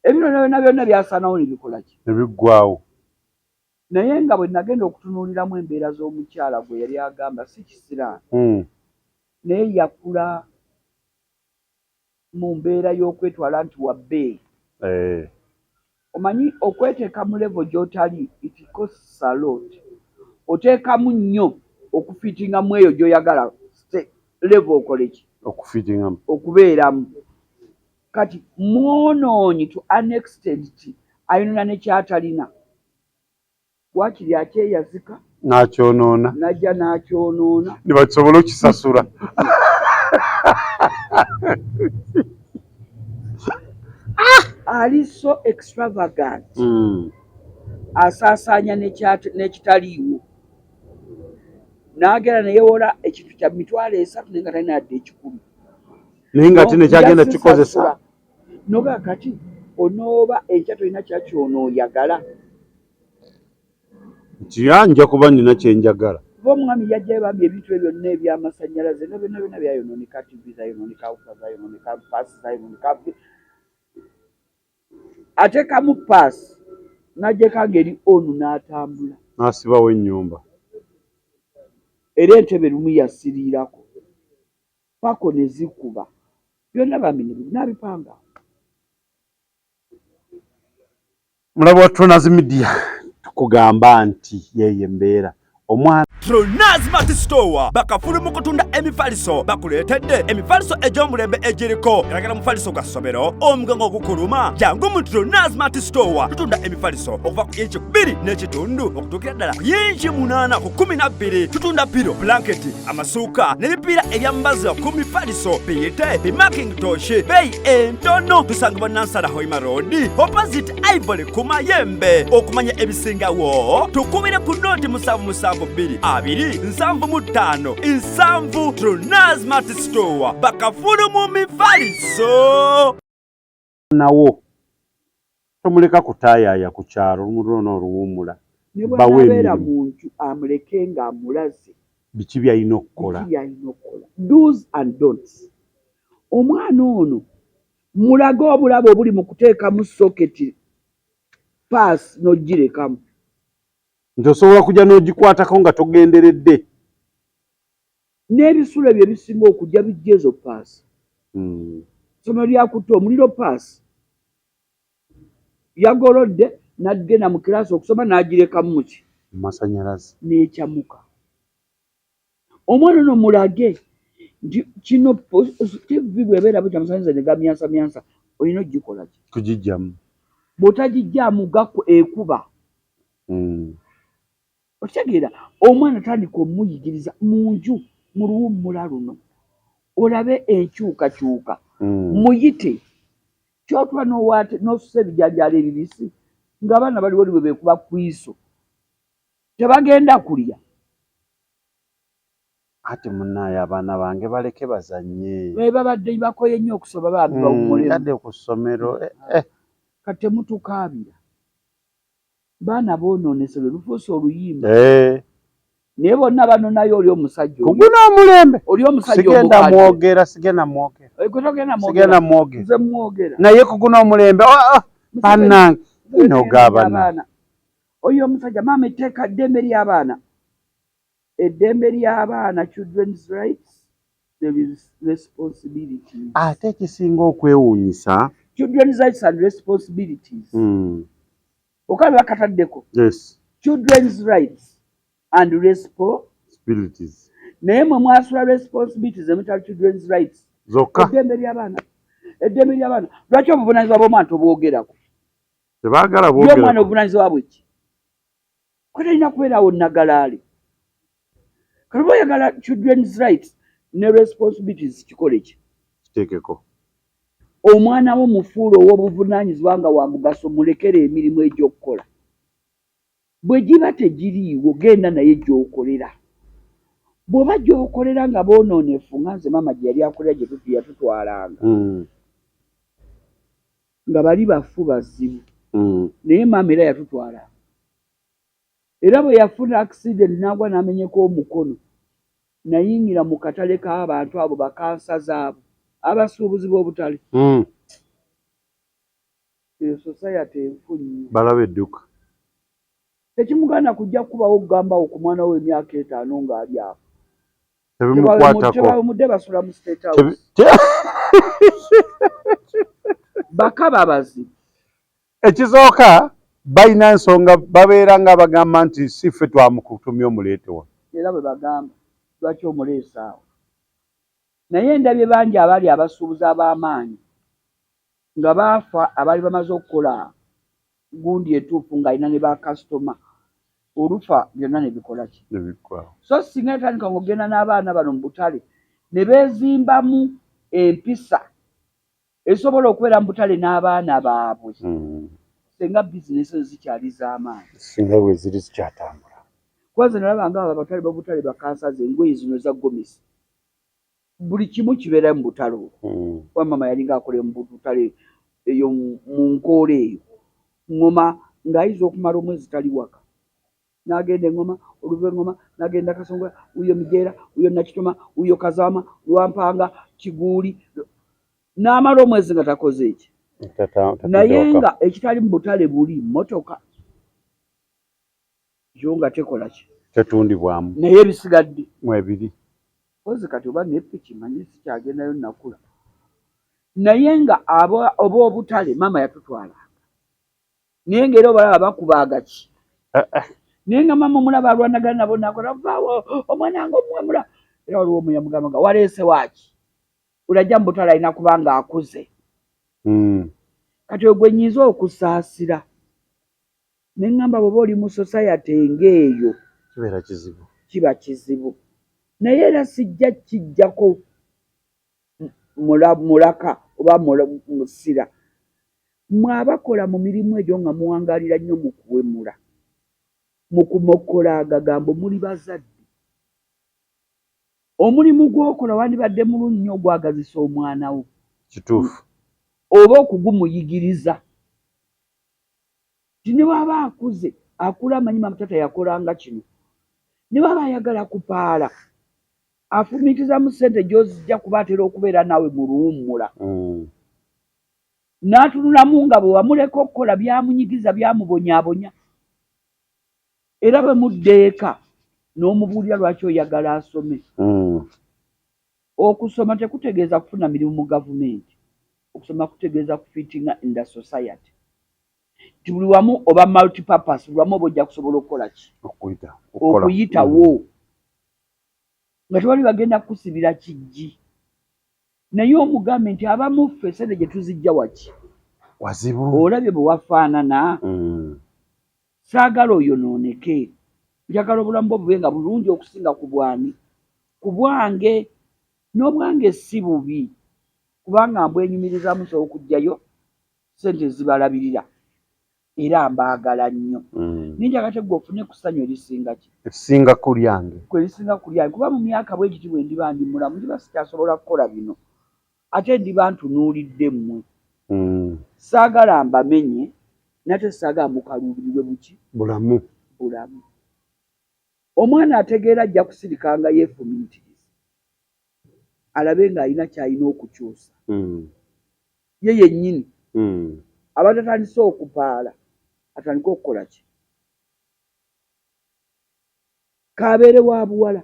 Speaker 2: ebino byonna byasaanawo ne bikola ki
Speaker 1: ne biggwawo
Speaker 2: naye nga bwe nagenda okutunuuliramu embeera z'omukyala gwe yali agamba si kisiraani naye yakula mu mbeera y'okwetwala nti wa bbeeyi omanyi okweteeka mu levo gy'otali it costs a lot oteekamu nnyo okufiitinga mu eyo gy'oyagala levo okole ki okubeeramu kati mwonoonyi to an extent ayinona ne kyatalina wakiri akyeyazika
Speaker 1: n'akyonoona
Speaker 2: najja n'akyonoona
Speaker 1: ne bakisobola okisasula
Speaker 2: ali so extravagant asaasaanya n'ekitaliiwo n'agenda neyewola ekintu kya 3,000 naye nga talina yadde 1,000
Speaker 1: naye nga ate nekyagenda kikozesa
Speaker 2: noga kati onooba enkya tolina kyakyonooyagala
Speaker 1: nti nja kuba nina kyenjagala
Speaker 2: kuba omwami yajjayo bambi ebintu ebyo byonna ebyamasannyalaze byonna byayonooneka tivi zayonooneka ufa zayonooneka paasi zayonooneka ateekamu paasi n'agyeka ngeri onu n'atambula
Speaker 1: n'asibawo ennyumba
Speaker 2: era entebe lumu yasiriirako pako ne zikuba byonna bambi n'abipanga
Speaker 1: mulaba wa Tronaz Media tukugamba nti yeeye embeera omwana
Speaker 4: Tronaz Mart Store bakafulu mu kutunda emifaliso bakuleetedde emifaliso egy'omulembe egiriko eragala mufaliso gwa ssomero omugongo ogukuluma jangu mu Tronaz Mart Store tutunda emifaliso okuva ku inchi 2 n'ekitundu okutuukira ddala ku inchi 8 ku 12 tutunda piro blanketi amasuuka n'ebipiira ebyambaza ku mifaliso biyite bimakintosh beeyi entono tusangibwa Nansana Hoima Road opposite Ivory ku Mayembe okumanya ebisingawo tukubire ku noti 772 275 7 Tronaz Mart Store bakafulu mu mifaliso
Speaker 1: nawo tomuleka kutaayaya ku kyalo lumuno oluwumula
Speaker 2: ne bw'abeera mu nju amuleke ng'amulaze
Speaker 1: biki byalina okukola
Speaker 2: do's and don'ts omwana ono mulage obulabe obuli mu kuteekamu soketi paasi n'ogirekamu
Speaker 1: nti osobola kujja n'ogikwatako nga togenderedde
Speaker 2: n'ebisulo ebyo ebisinga okujja bijja ezo paasi ssomero lyakutta omuliro paasi yagolodde n'agenda mu kiraasi okusoma n'agirekamu muki
Speaker 1: masannyalaze
Speaker 2: n'ekyamuka omwana ono mulage kino TV bw'ebeera butya amasannyalaze ne gamyansamyansa olina ogikola ki
Speaker 1: kugijjamu
Speaker 2: bw'otagijjaamu ekuba okitegeera omwana tandika omuyigiriza mu nju mu luwummula luno olabe enkyukakyuka muyite kyotula n'osusa ebijanjaalo ebibisi ng'abaana baliwo bwe beekuba kwiso tebagenda kulya
Speaker 1: ate munaaye abaana bange baleke bazannye
Speaker 2: babadde bakoye nnyo okusoma bambi bawummulemu
Speaker 1: yadde ku ssomero
Speaker 2: kati temutukaabira baana boonoonesebwe lufuuse oluyimba naye bonna banonayo oli omusajja
Speaker 1: kuguna omulembe
Speaker 2: oli omusajja
Speaker 1: sigenda mwogera
Speaker 2: nze mwogera
Speaker 1: naye kuguna omulembe bannange inogaabana
Speaker 2: oyo omusajja maama etteeka ddembe ly'abaana eddembe ly'abaana children's rights there is responsibilities
Speaker 1: ate ekisinga okwewuunyisa
Speaker 2: children's rights and responsibilities okale bakataddeko children's rights and responsibilities naye mwe mwasula responsibilities emutali children's rights
Speaker 1: zokka
Speaker 2: eddembe ly'abaana lwaki obuvunaanyizibwa bw'omwana tobwogerako
Speaker 1: tebaagala
Speaker 2: omwana obuvunaanyizibwa bweki kwe talina kubeerawo nagalaale kati oba oyagala children's rights ne responsibilities kikole ki
Speaker 1: kiteekeko
Speaker 2: omwana wo mufuula ow'obuvunaanyizibwa nga wa mugaso mulekere emirimu egy'okukola bwe giba tegiriiwo genda naye gy'okolera bw'oba gy'okolera nga boonoonefu nga nze maama gye yali akolera gye yatutwalanga nga bali bafu bazibu naye maama era yatutwala era bwe yafuna accident n'agwa n'amenyeko omukono nayingira mu katale k'abantu abo bakansa zaabo abasuubuzi b'obutale eyo society enfu nnyo
Speaker 1: balaba edduka
Speaker 2: tekimuganda kujja kubawo okugambawo ku mwana w'emyaka 5 ng'ali awo tebamudde basula mu state house bakaba bazibu
Speaker 1: ekisooka balina ensonga babeera nga bagamba nti si ffe twamukutumya omuleetewa
Speaker 2: era bwe bagamba lwaki omuleesa awo naye endabye bangi abaali abasuubuzi ab'amaanyi nga baafa abaali bamaze okukola gundi etuufu ng'alina ne bakasitoma olufa byonna ne bikola ki so singa natandika ng'ogenda n'abaana bano mu butale ne beezimbamu empisa esobola okubeera mu butale n'abaana baabwe senga bizinesi ezo zikyali z'amaanyi
Speaker 1: singa bwe ziri zikyatambula
Speaker 2: kwanza nalaba nga abatale b'obutale bakansaze engoye zino eza gomesi buli kimu kibeera mu butale olwo kuba maama yalinga akolera mu butale eyo mu nkoola eyo ngoma ng'ayinza okumala omwezi tali waka n'agenda engoma oluva engoma n'agenda Kasongola uyo Mijeera uyo Nakitoma uyo Kazaama Lwampanga Kiguuli n'amala omwezi nga takoze eki naye nga ekitali mu butale buli mmotoka yo nga tekola ki
Speaker 1: tetundibwamu
Speaker 2: naye ebisigadde
Speaker 1: mwebiri
Speaker 2: kozi kati oba nepiki manyi sikyagendayo nakula naye nga oba obutale maama yatutwalanga naye ng'era obalaba bakubaaga ki naye nga maama omulaba alwanagana nabo nakola vaawo omwana nga omuwemula era waliwo omu yamugamba nga waleese waaki olajja mu butale alina kubanga akuze kati ogwe nyiza okusaasira ne ngamba bw'oba oli mu society ng'eyo
Speaker 1: kibeera kizibu
Speaker 2: kiba kizibu naye era sijja kijjako mulaka oba musira mwabakola mu mirimu egyo nga muwangalira nnyo mu kuwemula mu kumokola agagambo muli bazadde omulimu gw'okola wandibadde mulu nnyo ogwagazisa omwana wo
Speaker 1: kituufu
Speaker 2: oba okugumuyigiriza ti ne bw'aba akuze akula amanyi maama taata yakolanga kino ne bw'aba ayagala kupaala afumiitizamu ssente gy'ozijja kuba atera okubeera naawe mu luwummula n'atunulamu nga bwe wamuleka okukola byamunyigiza byamubonyaabonya era bwe mudda eka n'omubuulira lwaki oyagala asome okusoma tekutegeeza kufuna mirimu mu gavumenti okusoma kutegeeza kufitinga in the society ti buli wamu oba multipurpose buli wamu oba ojja kusobola okukola ki okuyitawo nga tewali bagenda kusibira kijji naye omugambe nti abamu ffe sente gye tuzijja waki
Speaker 1: wazibu
Speaker 2: olabye bwe wafaanana saagala oyonooneke njagala obulamu bwo bube nga bulungi okusinga ku bwani ku bwange n'obwange si bubi kubanga mbwenyumirizamu sobola okugjayo sente zibalabirira era mbaagala nnyo ninjaga tegwe ofune ku ssanyu erisinga ki
Speaker 1: ekisinga ku lyange
Speaker 2: kwe lisinga ku lyange kuba mu myaka bwe giti bwe ndiba ndi mulamu ndiba sikyasobola kukola bino ate ndiba ntunuulidde mmwe saagala mbamenye nate saagala mukaluubirirwe buki
Speaker 1: bulamu
Speaker 2: omwana ategeera ajja kusirikanga yeefumiitiriza alabe ng'alina ky'alina okukyusa ye yennyini abatatandise okupaala atandike okukola ki kaabeere wa buwala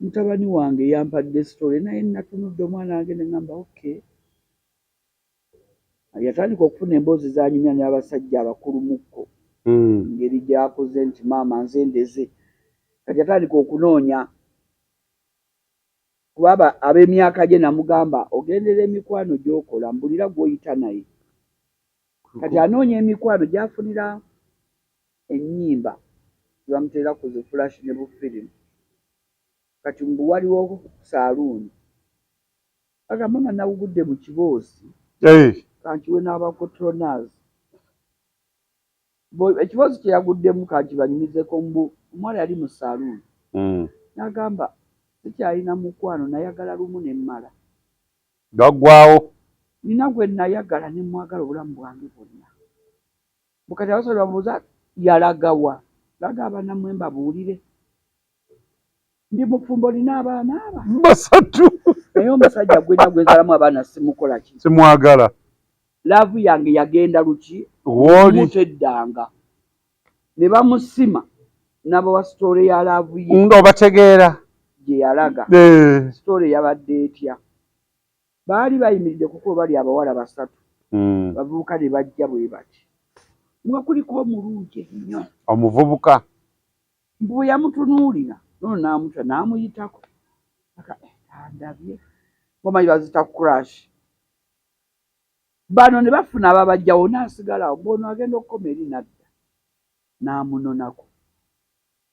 Speaker 2: mutabani wange yampadde sitole naye natunudde omwana wange ne ŋŋamba okay yatandika okufuna emboozi zanyumya n'abasajja abakulumukko ngeri gy'akoze nti maama nze ndeze kati yatandika okunoonya kuba ab'emyaka gye namugamba ogendera emikwano gy'okola mbulira gw'oyita naye kati anoonya emikwano gy'afunira ennyimba zebamuteera ku zi flash ne bufirimu kati mbu waliwo saaluuni agamba mama nawugudde mu kiboozi kankiwe n'abakotronas ekiboozi kye yaguddemu kankibanyumizeko mbu omuwala yali mu saaluuni n'agamba sikyalina mukwano nayagala lumu ne mmala
Speaker 1: gaggwawo
Speaker 2: nina gwe nayagala ne mwagala obulamu bwange bwonna bukati abasobola bamubuuza yalagawa laga abanammwe mbabuulire ndi mufumbo olina abaana aba
Speaker 1: basatu
Speaker 2: naye omusajja gwena gwenzalamu abaana simukola ki
Speaker 1: simwagala
Speaker 2: laavu yange yagenda luki
Speaker 1: wooli
Speaker 2: muteddanga ne bamusima n'abawa sitoole ya laavu ye
Speaker 1: nga obategeera
Speaker 2: gye yalaga sitoole yabadde etya baali bayimiridde kuko bali abawala basatu bavubuka ne bajja bwe bati nga kuliko omulungi ennyo
Speaker 1: omuvubuka
Speaker 2: bwe yamutunuulira nono n'amutwa n'amuyitako andabye bomanyi bazita crash bano ne bafuna ababajjawo n'asigalawo bono agenda okukoma eri nadda n'amunonako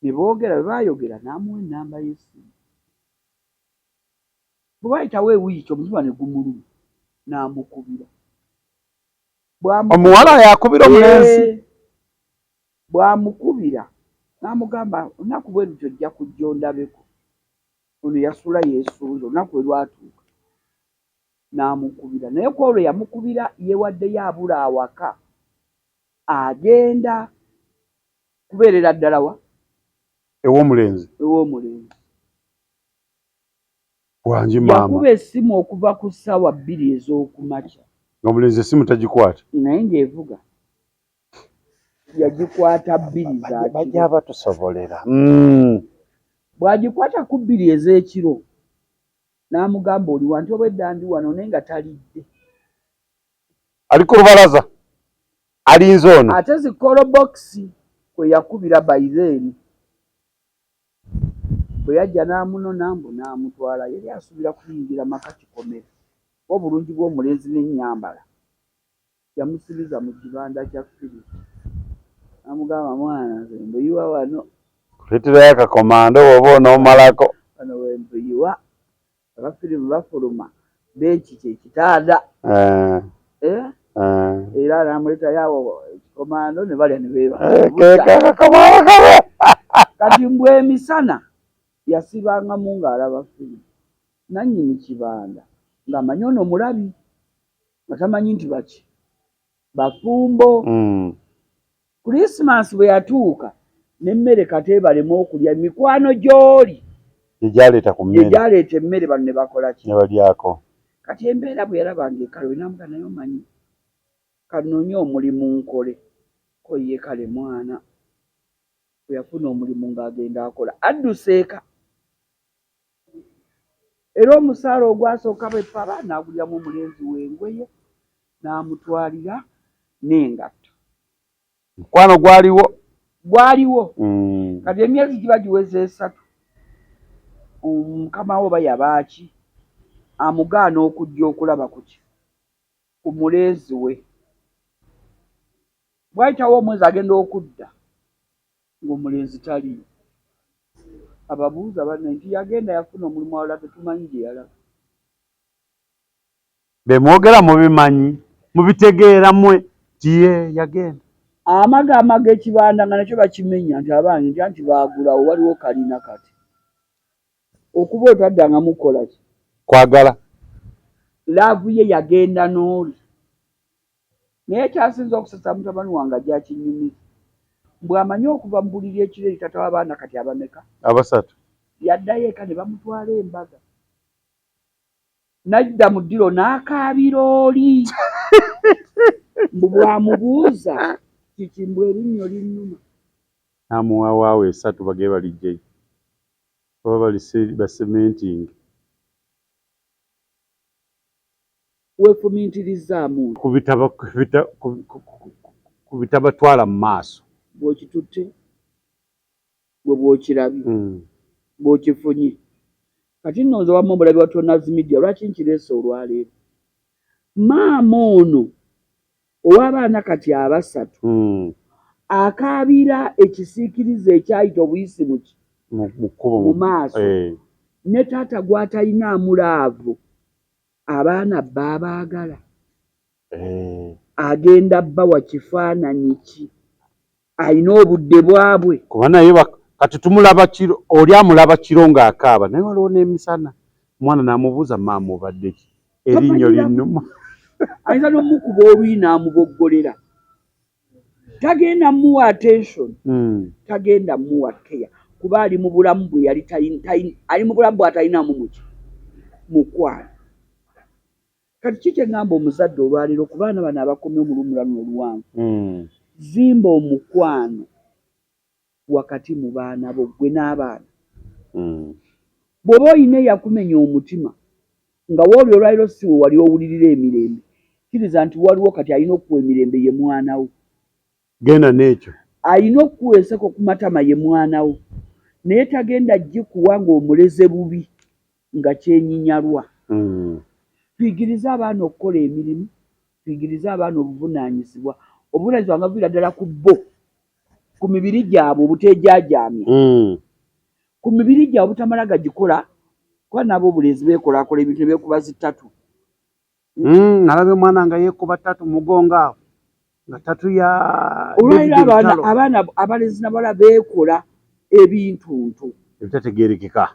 Speaker 2: ne boogera bwe baayogera n'amuwa ennamba y'essimu bwe bayitawo ewiiki omutima ne gumuluma n'amukubira
Speaker 1: omuwala yakubira omulenzi
Speaker 2: bw'amukubira n'amugamba olunaku bwe lutyo ojja kujja ondabeko ono yasula yeesuuza olunaku lwe lwatuuka n'amukubira naye ku olwo yamukubira yeewaddeyo abula awaka agenda kubeerera ddala wa
Speaker 1: ew'omulenzi wangi maama
Speaker 2: yakuba essimu okuva ku ssaawa 2 ez'okumakya
Speaker 1: ng'omulenzi essimu tagikwata
Speaker 2: naye ng'evuga yagikwata 2 za
Speaker 1: bajja batusobolera
Speaker 2: bw'agikwata ku 2 ez'ekiro n'amugamba oli wanti obwedda ndi wano naye nga talidde
Speaker 1: ali ku lubalaza alinze ono
Speaker 2: ate zikolobokisi kwe yakubira bayizeeri bwe yajja n'amunona mbu n'amutwala yali asubira kuyingira maka kikomera obulungi bw'omulenzi n'ennyambala yamusibiza mu kibanda kya Firipo n'amugamba mwana nze mbuyiwa wano
Speaker 1: kuleeterayo akakomando bw'oba onoomalako
Speaker 2: wano we mbuyiwa abafirimu bafuluma benki kyekitanda era n'amuleetayo awo ekikomando ne balya ne beeba kati mbw emisana yasibangamu ng'alaba firimu nannyini kibanda ng'amanyi ono mulabi nga tamanyi nti baki bafumbo Krismasi bwe yatuuka n'emmere kate balema okulya mikwano gy'oli
Speaker 1: gyaleeta ku mmere
Speaker 2: gyaleeta emmere bano ne bakola ki
Speaker 1: ne balyako
Speaker 2: kati embeera bwe yalabanga ekalo namuga naye omanyi kanoonye omulimu nkole ko ye kale mwana bwe yafuna omulimu ng'agenda akola adduseeka era omusaala ogwasooka bwe paba n'agulyamu omulenzi w'engoye n'amutwalira n'engatto
Speaker 1: mukwano gwaliwo
Speaker 2: kati emyezi giba giweze 3 omukama we bayabaaki amugaana okujja okulaba kuki ku mulenzi we bwayitawo omwezi agenda okudda ng'omulenzi taliyo ababuuza banne nti yagenda yafuna omulimu awala tetumanyi gye yalaba
Speaker 1: be mwogera mubimanyi mubitegeera mmwe tiye yagenda
Speaker 2: amagama g'ekibanda nga nakyo bakimenya nti abange ntya nti baagulawo waliwo kalina kati okuba otaddanga mukola ki
Speaker 1: kwagala
Speaker 2: laavu ye yagenda n'oli naye kyasinza okusasa mutabani wange ajja kinyumiza bw'amanyi okuva mu buliri ekiro eri tata w'abaana kati abameka
Speaker 1: abasatu
Speaker 2: yaddayo eka ne bamutwala embaga n'adda mu ddiro n'akaabira oli mbu bw'amubuuza kiki mbw erinnyo linnuma
Speaker 1: amuwawaawo esatu bagee balijjayo baba basementingi
Speaker 2: weefumiitirizaamu
Speaker 1: ku bitabatwala mu maaso
Speaker 2: bw'okitutte bwe bw'okirabye bw'okifunye kati nno nze wamma omulabi wa Tonazi Media lwaki nkireese olwaleero maama ono ow'abaana kati abasatu akaabira ekisiikirize ekyayita obuyisi mu maaso ne taata gw'atalinaamu laavu abaana baabaagala agenda bbawa kifaananyi ki alina obudde bwabwe
Speaker 1: kuba naye kati tumulaba kiro oli amulaba kiro ng'akaaba naye waliwo n'emisana omwana n'amubuuza maama obadde ki erinnyo linnuma
Speaker 2: ayinza n'omukuba olwi n'amuboggolera tagenda muwa attention tagenda muwa keya kuba ali mu bulamu bwe yali ali mu bulamu bw'atalinaamu mukwano kati kiki ngamba omuzadde olwaleero ku baana bano abakomye omulumulano oluwanvu zimba omukwano wakati mu baana bo gwe n'abaana bw'oba oyina eyakumenya omutima nga wooli olwaleero si we wali owulirira emirembe kiriza nti waliwo kati alina okuwa emirembe ye mwana wo
Speaker 1: genda n'ekyo
Speaker 2: alina okuwa enseko ku matama ye mwana wo naye tagenda gikuwa ng'omuleze bubi nga kyenyinyalwa tuyigirize abaana okukola emirimu tuyigirize abaana obuvunaanyizibwa obuvunaanyizibwa nga buviira ddala ku bo ku mibiri gyabwe obuteejaajaamya ku mibiri gyabwe obutamala gagikola kuba nabo obulenzi beekolakola ebintu ne beekuba zitatu
Speaker 1: nalaba omwana nga yeekuba ttatu mugongo awo nga ttatu ya
Speaker 2: olwaliro abaana abalenzi nabala beekola ebintuntu
Speaker 1: ebitategeerekeka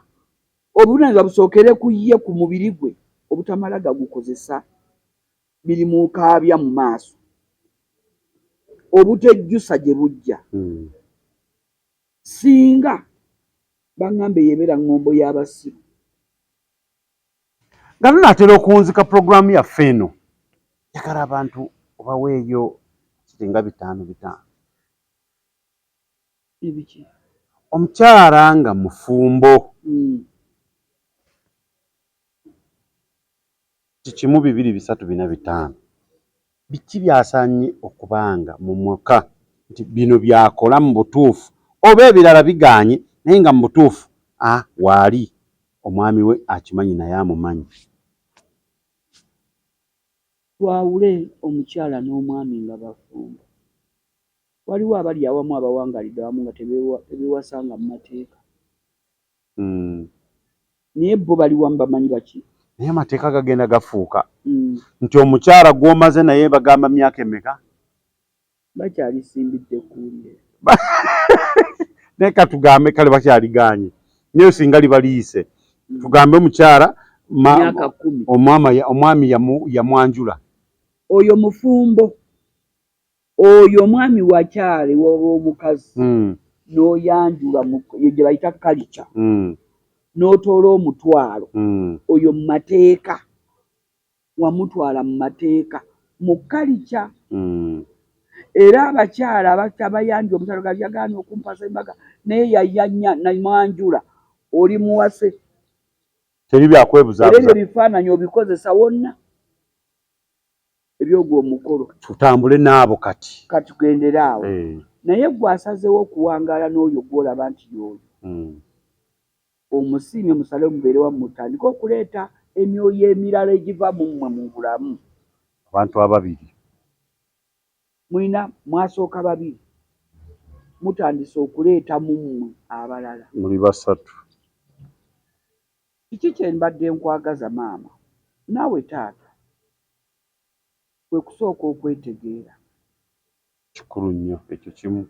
Speaker 2: obuvunaanyizibwa busookere ku ye ku mubiri gwe obutamala gagukozesa mirimu kaabya mu maaso obutejjusa gye bujja singa baŋŋambe yebeera ŋŋombo y'abasiru
Speaker 1: nga tunaatera okunzika puroguraamu yaffe eno njagala abantu obaweeyo kiringa 5
Speaker 2: ebiki
Speaker 1: omukyala nga mufumbo kikimu 2 3 4 5 biki byasaanye okubanga mu mwaka nti bino byakola mu butuufu oba ebirala bigaanye naye nga mu butuufu waali omwami we akimanyi naye amumanyi
Speaker 2: twawule omukyala n'omwami nga bafumbo waliwo abali awamu abawangalidde awamu nga tebeewasanga mu mateeka naye bo bali wamu bamanyi baki
Speaker 1: naye amateeka gagenda gafuuka nti omukyala gw'omaze naye bagamba myaka emeka
Speaker 2: bakyalisimbidde kuulire
Speaker 1: naye katugambe kale bakyaligaanye naye singa libaliise tugambe omukyala
Speaker 2: myaka 10
Speaker 1: omwami yamwanjula
Speaker 2: oyo mufumbo oyo omwami wakyale w'omukazi n'oyanjula gye bayita kalica n'otoola omutwalo oyo mu mateeka wamutwala mu mateeka mu kalica era abakyala abayanja omusalo gali yagaana okumpasa embaga naye yayanya namwanjula oli muwase
Speaker 1: teri byakwebuzabuza
Speaker 2: era ebyo bifaananyi obikozesa wonna ebyogwo omukolo
Speaker 1: tutambule n'abo kati
Speaker 2: tugendere awo naye gwe asazeewo okuwangaala n'oyo gw'olaba nti y'oyo omusiime musale mubeere wammwe mutandike okuleeta emyoyo emirala egiva mu mmwe mu bulamu.
Speaker 1: Abantu ababiri
Speaker 2: mulina mwasooka babiri mutandise okuleeta mu mmwe abalala.
Speaker 1: muli basatu.
Speaker 2: Kiki kye mbadde nkwagaza maama naawe taata kwe kusooka okwetegeera.
Speaker 1: Kikulu nnyo ekyo kimu.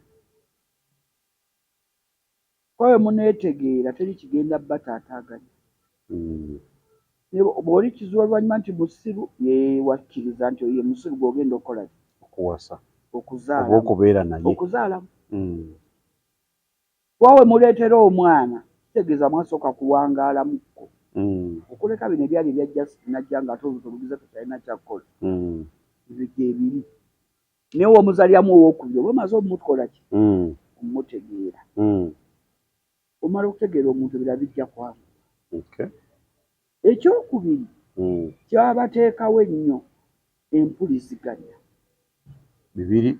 Speaker 2: Kwawe muneetegeera teri kigenda bataataaganya. Bw'oli kizuula oluvannyuma nti musiru wakkiriza nti ye musiru gw'ogenda okukola
Speaker 1: okuwasa
Speaker 2: okuzaala
Speaker 1: oba okubeera naye
Speaker 2: okuzaalamu. Kwawe muleetera omwana kitegeeza mwasooka kuwangaalamuko. Okuleka bino ebyali byajja najja nga ate olugize tutalina kyakkola. Ebyo gyebiri. Naye omuzalyamu owookubiri oba omaze omumukola ki? Omumutegeera. Omala okutegeera omuntu ebirala bijja kwangu. Ekyokubiri kyabateekawo ennyo empuliziganya.
Speaker 1: Bibiri.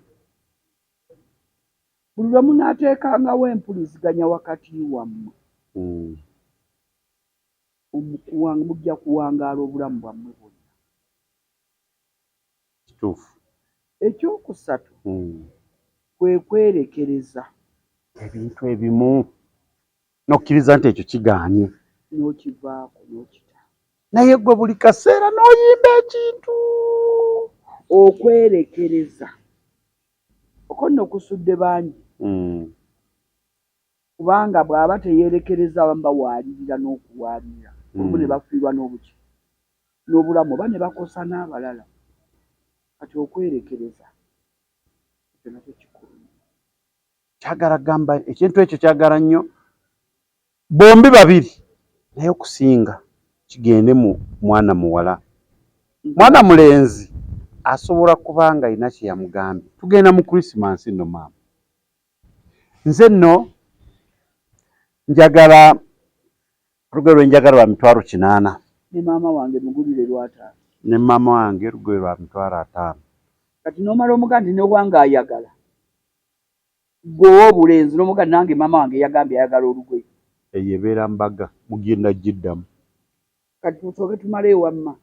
Speaker 2: Buli lwe munaateekangawo empuliziganya wakati wammwe mujja kuwangaala obulamu bwammwe bwonna.
Speaker 1: Kituufu.
Speaker 2: Ekyokusatu kwe kwerekereza
Speaker 1: ebintu ebimu n'okkiriza nti ekyo kigaanye
Speaker 2: n'okivaako n'okita.
Speaker 1: naye gwe buli kaseera n'oyimba ekintu.
Speaker 2: Okwerekereza oko nno kusudde bangi kubanga bw'aba teyeerekereza bamba waalirira n'okuwaalira olumu ne bafiirwa n'obuki n'obulamu oba ne bakosa n'abalala. Kati okwerekereza ekyo nakyo kikulu.
Speaker 1: Kyagala gamba ekintu ekyo kyagala nnyo bombi babiri naye okusinga kigende mu mwana muwala. Mwana mulenzi asobola kubanga alina kye yamugambye. Tugenda mu Krismasi nno maama. Nze nno njagala olugoye lwe njagala lwa mitwalo 8.
Speaker 2: Ne maama wange mugulire lw'ataano.
Speaker 1: Ne maama wange olugoye lwa mitwalo 5.
Speaker 2: Kati n'omala omuga nti n'obwanga ayagala gwe obulenzi n'omuga nange maama wange yagambye ayagala olugoye.
Speaker 1: Eyo ebeera mbaga mugenda giddamu.
Speaker 2: Kati tusooke tumale wamma.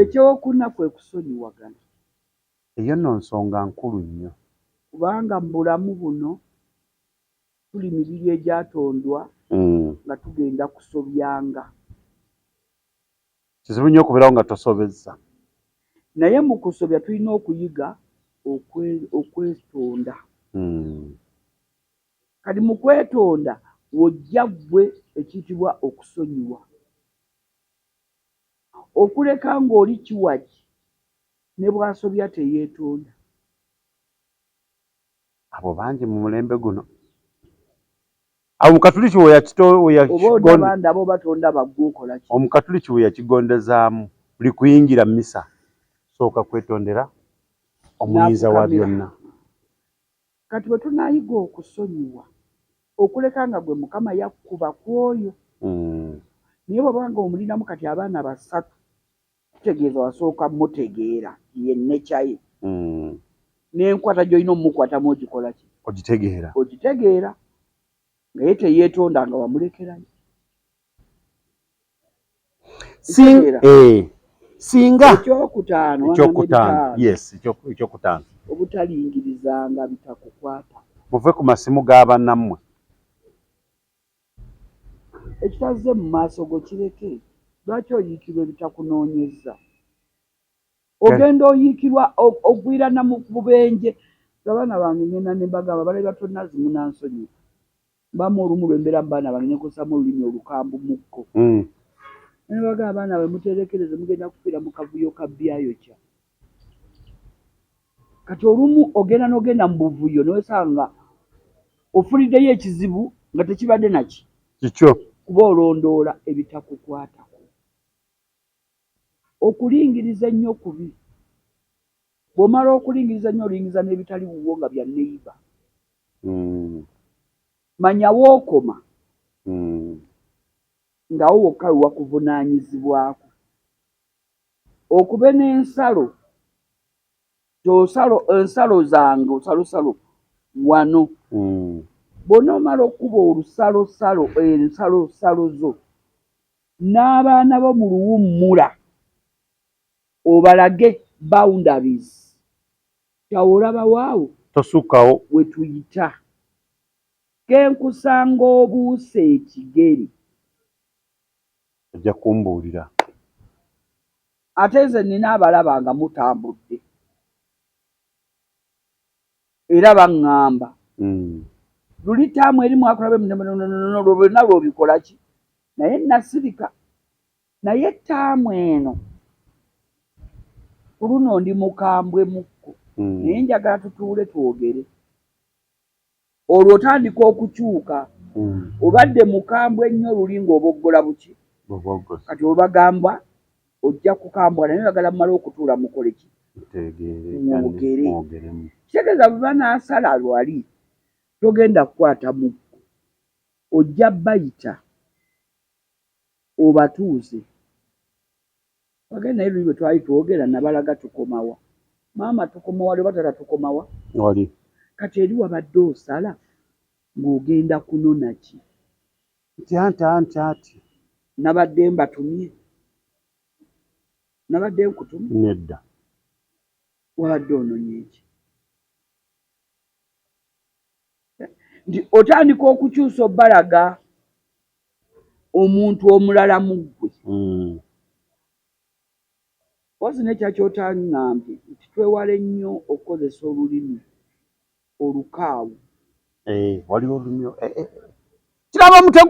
Speaker 2: Ekyokuna kwe kusonyiwagana.
Speaker 1: Eyo nno nsonga nkulu nnyo.
Speaker 2: Kubanga mu bulamu buno tuli mibiri egyatondwa nga tugenda kusobyanga.
Speaker 1: Kizibu nnyo okubeerawo nga tosobezza.
Speaker 2: Naye mu kusobya tulina okuyiga okwetonda. Kati mu kwetonda wojja ggwe ekiyitibwa okusonyiwa. Okuleka ng'oli kiwaki ne bw'asobya teyeetonda.
Speaker 1: Abo bangi mu mulembe guno. Omukatuliki we
Speaker 2: obaabandi abo batonda baggwe ki?
Speaker 1: Omukatuliki we yakigondezaamu buli kuyingira mmisa sooka kwetondera omuyinza wa byonna.
Speaker 2: Kati bwe tunaayiga okusonyiwa okuleka nga gwe Mukama yakkuba ku oyo. Naye bw'obanga omulinamu kati abaana 3 kitegeeza wasooka mutegeera yennekyaye. N'enkwata gy'olina omukwatamu ogikola ki? Ogitegeera. Naye teyeetonda nga wamulekerayo.
Speaker 1: Singa ekyokutaano
Speaker 2: obutalingirizanga bitakukwata.
Speaker 1: muve ku masimu g'abannammwe.
Speaker 2: Ekitazze mu maaso go kireke. Lwaki oyiikirwa ebitakunoonyeza? Ogenda oyiikirwa ogwirana mu bubenje. Abaana bange ngenda ne mbagamba balaba tonnazi munansonyiwa. Mbamu olumu lwe mbeera mu baana bange ne nkozesaamu olulimi olukambu mukko. Ne bagamba abaana bwe muterekereze mugenda kufiira mu kavuyo ka byayokya. Kati olumu ogenda n'ogenda mu buvuyo n'osanga ofuliddeyo ekizibu nga tekibadde naki.
Speaker 1: Kikyo.
Speaker 2: Kuba olondoola ebitakukwatako. Okulingiriza ennyo kubi. Bw'omala okulingiriza nnyo olingiriza n'ebitali wuwo nga bya neiba. Manya wookoma ngawo wokka we wakuvunaanyizibwako. Okube n'ensalo ensalo zange osalosalo wano. Bw'onoomala okuba olusalosalo ensalosalo zo n'abaana bo mu luwummula obalage boundaries kyawolaba waawo
Speaker 1: tosukawo
Speaker 2: we tuyita kenkusanga obuuse ekigeri
Speaker 1: ojja kumbuulira
Speaker 2: ate nze nina abalaba nga mutambudde era baŋŋamba luli taamu eri mwakulabe lwo byonna lwobikola ki naye nasirika naye taamu eno ku luno ndi mukambwe mukko naye njagala tutuule twogere olwo otandika okukyuka obadde mukambwe ennyo luli ng'oboggola buki kati obagamba ojja kukambwa naye bagala mumala okutuula mukole ki mwogere kitegeeza bwe banaasala lwali togenda kukwata mukko ojja bayita obatuuze bagenda naye luli bwe twali twogera nabalaga tukomawa maama tukomawa lwe batala tukomawa
Speaker 1: wali
Speaker 2: kati eri wabadde osala ng'ogenda kunona ki
Speaker 1: anti
Speaker 2: nabadde mbatumye nabadde nkutumye
Speaker 1: nedda
Speaker 2: wabadde ononye eki nti otandika okukyusa obbalaga omuntu omulala mu ggwe ozi nekyakyotaŋŋambye nti twewale nnyo okukozesa olulimi olukaawu
Speaker 1: waliwo olulimi kiraba mutwe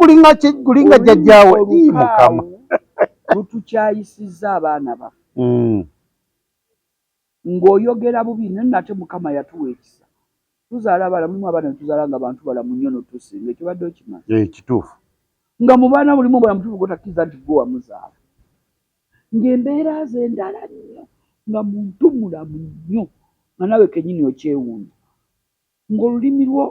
Speaker 1: gulinga jjajjaawe mukama
Speaker 2: lutukyayisizza abaana baffe ng'oyogera bubi naye nate mukama yatuwa ekisa tuzaala abala mulimu abaana netuzaala nga bantu balamu nnyo notusinga ekibadde okimanyi
Speaker 1: kituufu
Speaker 2: nga mu baana bulimu obulamu tufu gotakkiriza nti gwe wamuzaala ng'embeera ze ndala nnyo nga muntu mulamu nnyo nga nawe kennyini okyewuunya ng'olulimi lwo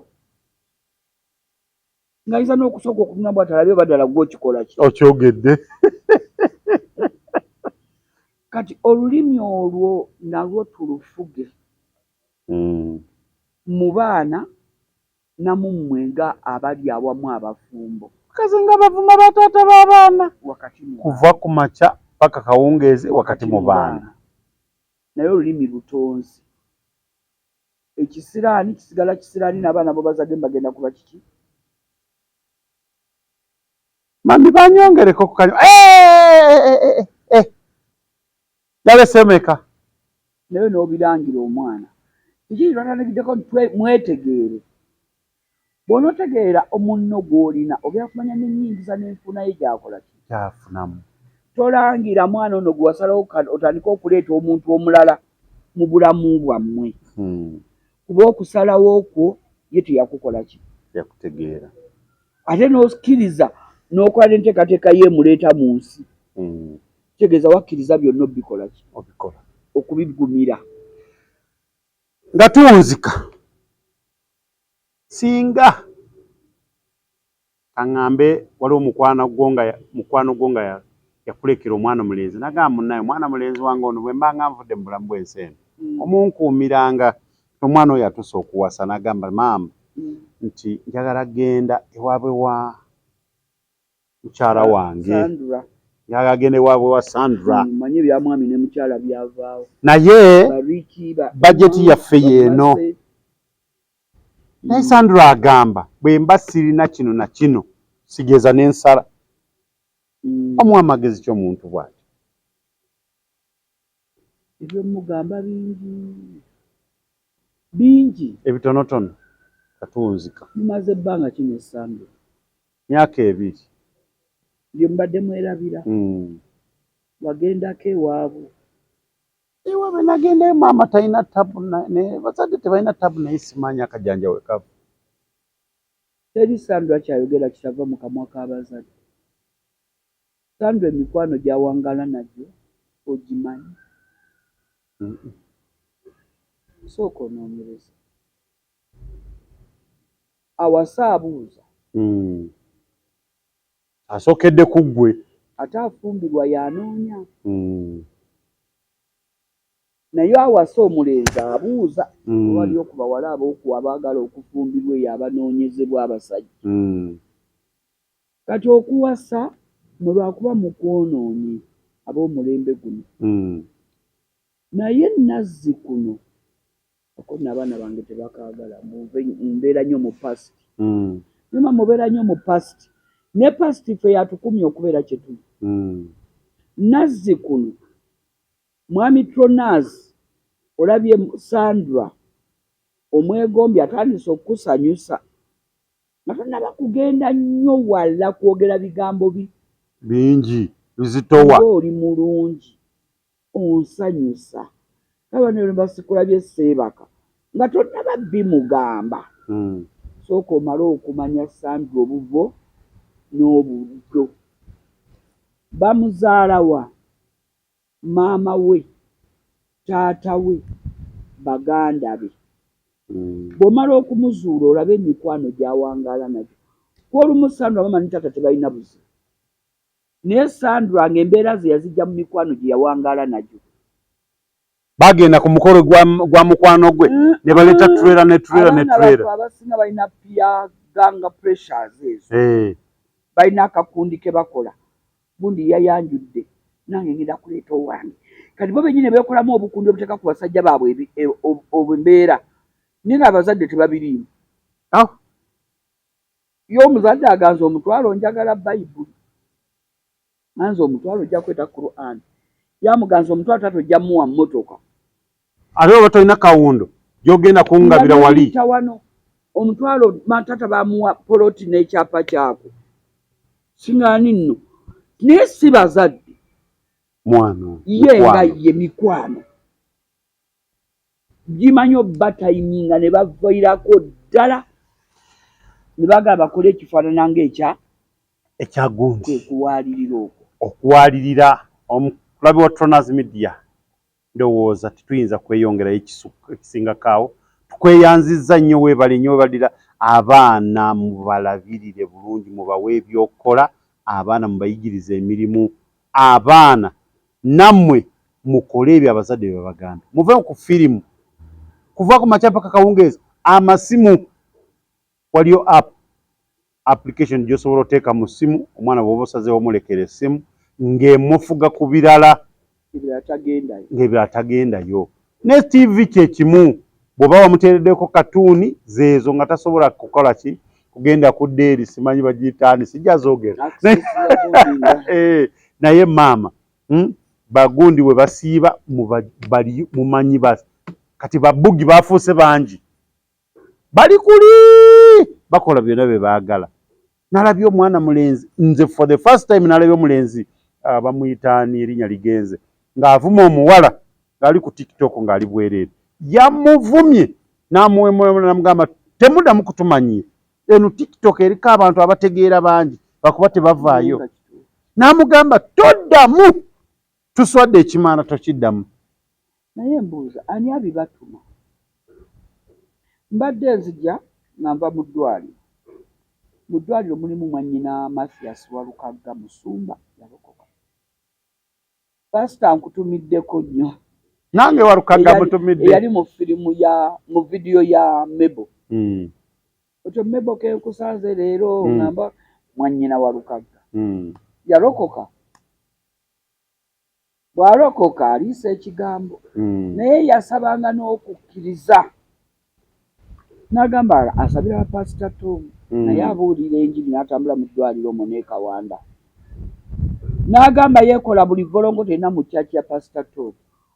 Speaker 2: ng'ayinza n'okusooka okutunula bw'ati alabe baddala gwe okikola ki
Speaker 1: okyogedde
Speaker 2: kati olulimi olwo nalwo tulufuge mu baana namummwe nga abali awamu abafumbo
Speaker 3: kazi nga bavuma bataata b'abaana
Speaker 2: wakati
Speaker 1: kuva ku makya paka kawungeezi wakati mu baana
Speaker 2: naye olulimi lutonzi ekisiraani kisigala kisiraani n'abaana bo bazadde mbagenda kuba kiki
Speaker 1: mami banyongereko ku kanyo yabesemeka
Speaker 2: naye n'obirangira omwana kiki lwatandikiriddeko mwetegeere bw'onootegeera omunno gw'olina ogenda kumanya n'ennyingiza n'enfuna ye gyakola ki
Speaker 1: kyafunamu
Speaker 2: tolangira mwana ono gwe wasalawo otandika okuleeta omuntu omulala mu bulamu bwammwe kuba okusalawo okwo ye teyakukola ki
Speaker 1: yakutegeera
Speaker 2: ate n'okkiriza n'okola n'enteekateeka ye muleeta mu nsi kitegeeza wakkiriza byonna obikola ki
Speaker 1: obikola
Speaker 2: okubigumira
Speaker 1: nga tunzika singa kaŋŋambe waliwo mukwano gwo nga yakulekera omwana mulenzi nagamba munnaye omwana mulenzi wange ono bwe mbanga nvudde mu bulamu bw'ensi eno omunkuumiranga omwana oyo atuuse okuwasa nagamba maama nti njagala genda ewaabwe wa mukyala wange njagala genda ewaabwe wa Sandra
Speaker 2: manyi ebyamwami ne mukyala byavaawo
Speaker 1: naye bajeti yaffe yeeno naye Sandra agamba bwe mba sirina kino na kino sigeza n'ensala amuwa amagezi ky'omuntu bw'ati
Speaker 2: ebyo mugamba bingi
Speaker 1: ebitonotono katunzika
Speaker 2: mumaze ebbanga kino Sandra
Speaker 1: myaka 2
Speaker 2: bye mbadde mwerabira wagendako ewaabwe
Speaker 1: ewaabwe nagendayo maama talina tabu bazadde tebalina tabu naye simanyi akajanja we kava
Speaker 2: teri Sandra kyayogera kitava mu kamwa k'abazadde Sandra emikwano gyawangala nagyo ogimanyi sooka onoonyereza awasa abuuza
Speaker 1: asookedde ku ggwe
Speaker 2: ate afumbirwa y'anoonya naye awasa omulenzi abuuza wali okubawala ab'okuwa abaagala okufumbirwa eyo abanoonyezebwa abasajja kati okuwasa mwe lwakuba mukwonoonye ab'omulembe guno. Naye Nazzikuno ako n'abaana bange tebakaagala mbeera nnyo mu past. Nyuma mubeera nnyo mu past. Ne past ffe yatukumye okubeera kye tuli. Nazzikuno Mwami Tronaz olabye Sandra omwegombi atandise okukusanyusa nga tonnaba kugenda nnyo wala kwogera bigambo
Speaker 1: bingi bizitowa.
Speaker 2: Oli mulungi onsanyusa abana basikulabye Seebaka nga tonnaba bimugamba. Sooka omale okumanya Sandra obuvo n'obuddo. Bamuzaala wa maama we, taata we, baganda be. Bw'omala okumuzuula olabe emikwano gy'awangaala nagyo. Kw'olumu Sandra mama ne taata tebalina buzibu. Naye Sandra ng'embeera ze yazijja mu mikwano gye yawangaala nagyo.
Speaker 1: Bagenda ku mukolo gwa mukwano gwe ne baleeta trailer.
Speaker 2: Abantu abasinga balina peer gang pressures ezo. Balina akakundi ke bakola. Gundi yayanjudde nange ngenda kuleeta owange. Kati bo bennyini beekolamu obukundi obuteeka ku basajja baabwe obwembeera. Naye ng'abazadde tebabiriimu. Ye omuzadde aganza omutwalo njagala Bayibuli. Anza omutwalo ojja kweta Quran. Yamuganza omutwalo taata ojja muwa mmotoka.
Speaker 1: Ate oba tolina kawundo gy'ogenda kungabira wali.
Speaker 2: Wano omutwalo taata bamuwa poloti n'ekyapa kyako. Singaani nno. Naye si bazadde.
Speaker 1: Mwana.
Speaker 2: Ye nga ye mikwano. Gimanyi obatayiminga ne bavairako ddala. Ne bagamba bakole ekifaanana ng'ekya
Speaker 1: Gundi.
Speaker 2: Okuwalirira okwo.
Speaker 1: Okuwalirira omulabi wa Tronaz Media. Ndowooza tetuyinza kweyongerayo ekisingakaawo. Tukweyanzizza nnyo weebale nnyo weebalira abaana mubalabirire bulungi mubawe ebyokukola. Abaana mubayigiriza emirimu. Abaana nammwe mukole ebyo abazadde bye babagamba. Muve ku firimu. Kuva ku makya paka kawungeezi. Amasimu waliyo application gy'osobola oteeka mu ssimu omwana bw'oba osazeewo omulekera essimu ng'emufuga ku birala ng'ebirala tagendayo. Ne TV kye kimu bw'oba wamuteereddeko katuuni zeezo nga tasobola kukola ki kugenda ku ddeeri simanyi bagiyitaani sijja zoogera. Naye maama bagundi bwe basiiba mumanyi kati babugi bafuuse bangi bali kuli bakola byonna bye baagala. Nalabye omwana mulenzi nze for the first time nalabye omulenzi bamuyitaani erinnya ligenze ng'avuma omuwala ng'ali ku TikTok ng'ali bwereere. Yamuvumye n'amugamba temuddamu kutumanyira. Eno TikTok eriko abantu abategeera bangi bakuba tebavaayo. N'amugamba toddamu tuswadde ekimaana tokiddamu.
Speaker 2: Naye mbuuza ani abibatuma? Mbadde nzija nga nva mu ddwaliro. Mu ddwaliro mulimu mwannyina Mathias Walukagga Musumba yalokoka. Pasita nkutumiddeko nnyo.
Speaker 1: Nange Walukagga mutumidde.
Speaker 2: Yali mu firimu mu vidiyo ya Mebo. Otyo Mebo ke nkusanze leero ngamba mwannyina Walukagga. Yalokoka. Bw'alokoka aliisa ekigambo. Naye yasabanga n'okukkiriza. N'agamba asabira Pasita Tom. Naye abuulira enjiri n'atambula mu ddwaliro ne Kawanda. N'agamba yeekola buli volongo tena mu kyaki ya Pasita Tom.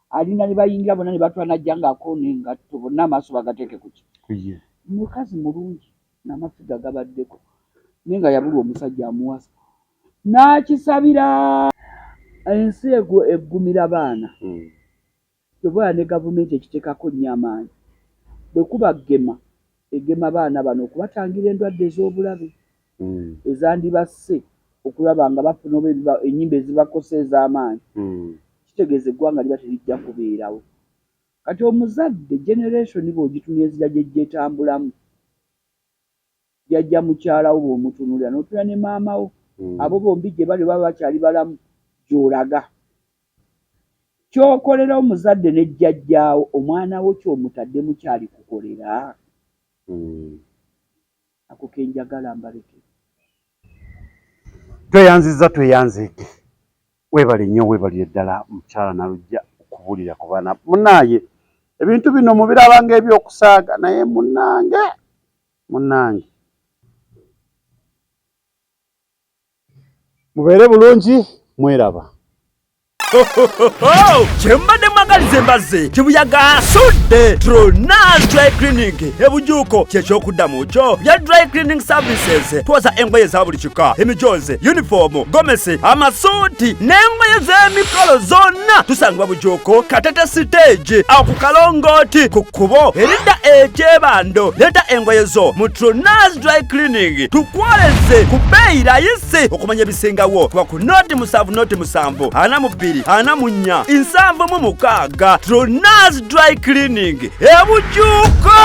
Speaker 2: Alina ne bayingira bonna ne batwala najja ng'ako n'engatto bonna amaaso bagateeke ku ki. Mukazi mulungi n'amafiga gabaddeko. Naye nga yabulwa omusajja amuwasa. N'akisabira ensi eggumira baana. Kyova ne gavumenti ekiteekako nnyo amaanyi. Bwe kuba egema baana bano okubatangira endwadde ez'obulabe ezandibasse okulaba nga bafuna ennyimba ezibakosa ez'amaanyi. Kitegeeza eggwanga liba terijja kubeerawo. Kati omuzadde generation bw'ogitunula ezira gy'etambulamu. Jjajja mukyalawo bw'omutunulira n'otunula ne maamawo. Abo bombi gye bali baba bakyali balamu gy'olaga. Ky'okolera omuzadde ne jjajjaawo omwana wo ky'omutadde mukyali kukolera. Ako ke njagala mbaleke.
Speaker 1: tweyanzike webale nnyo webalire ddala mukyala nalujja okubulira ku baana munaaye ebintu bino mubirabanga ebyokusaaga naye munange mubeere bulungi mweraba.
Speaker 4: Chembade mwagalize mbaze chibuyaga asudde Tronas Dry Cleaning ebujuko kyekyokudamu kyo bya dry cleaning services twoza engoye za buli kika emijoze uniform gomesi amasuti n'engoye z'emikolo zonna tusangibwa bujuko Katete stage awo ku Kalongoti ku kkubo erida ekyebando leta engoye zo mu Tronas Dry Cleaning tukwoleze ku bbeeyi rayisi okumanya ebisingawo kuba ku noti 7 ana mu 2 ana munya insamvu mu 6 Tronas Dry Cleaning ebujuko.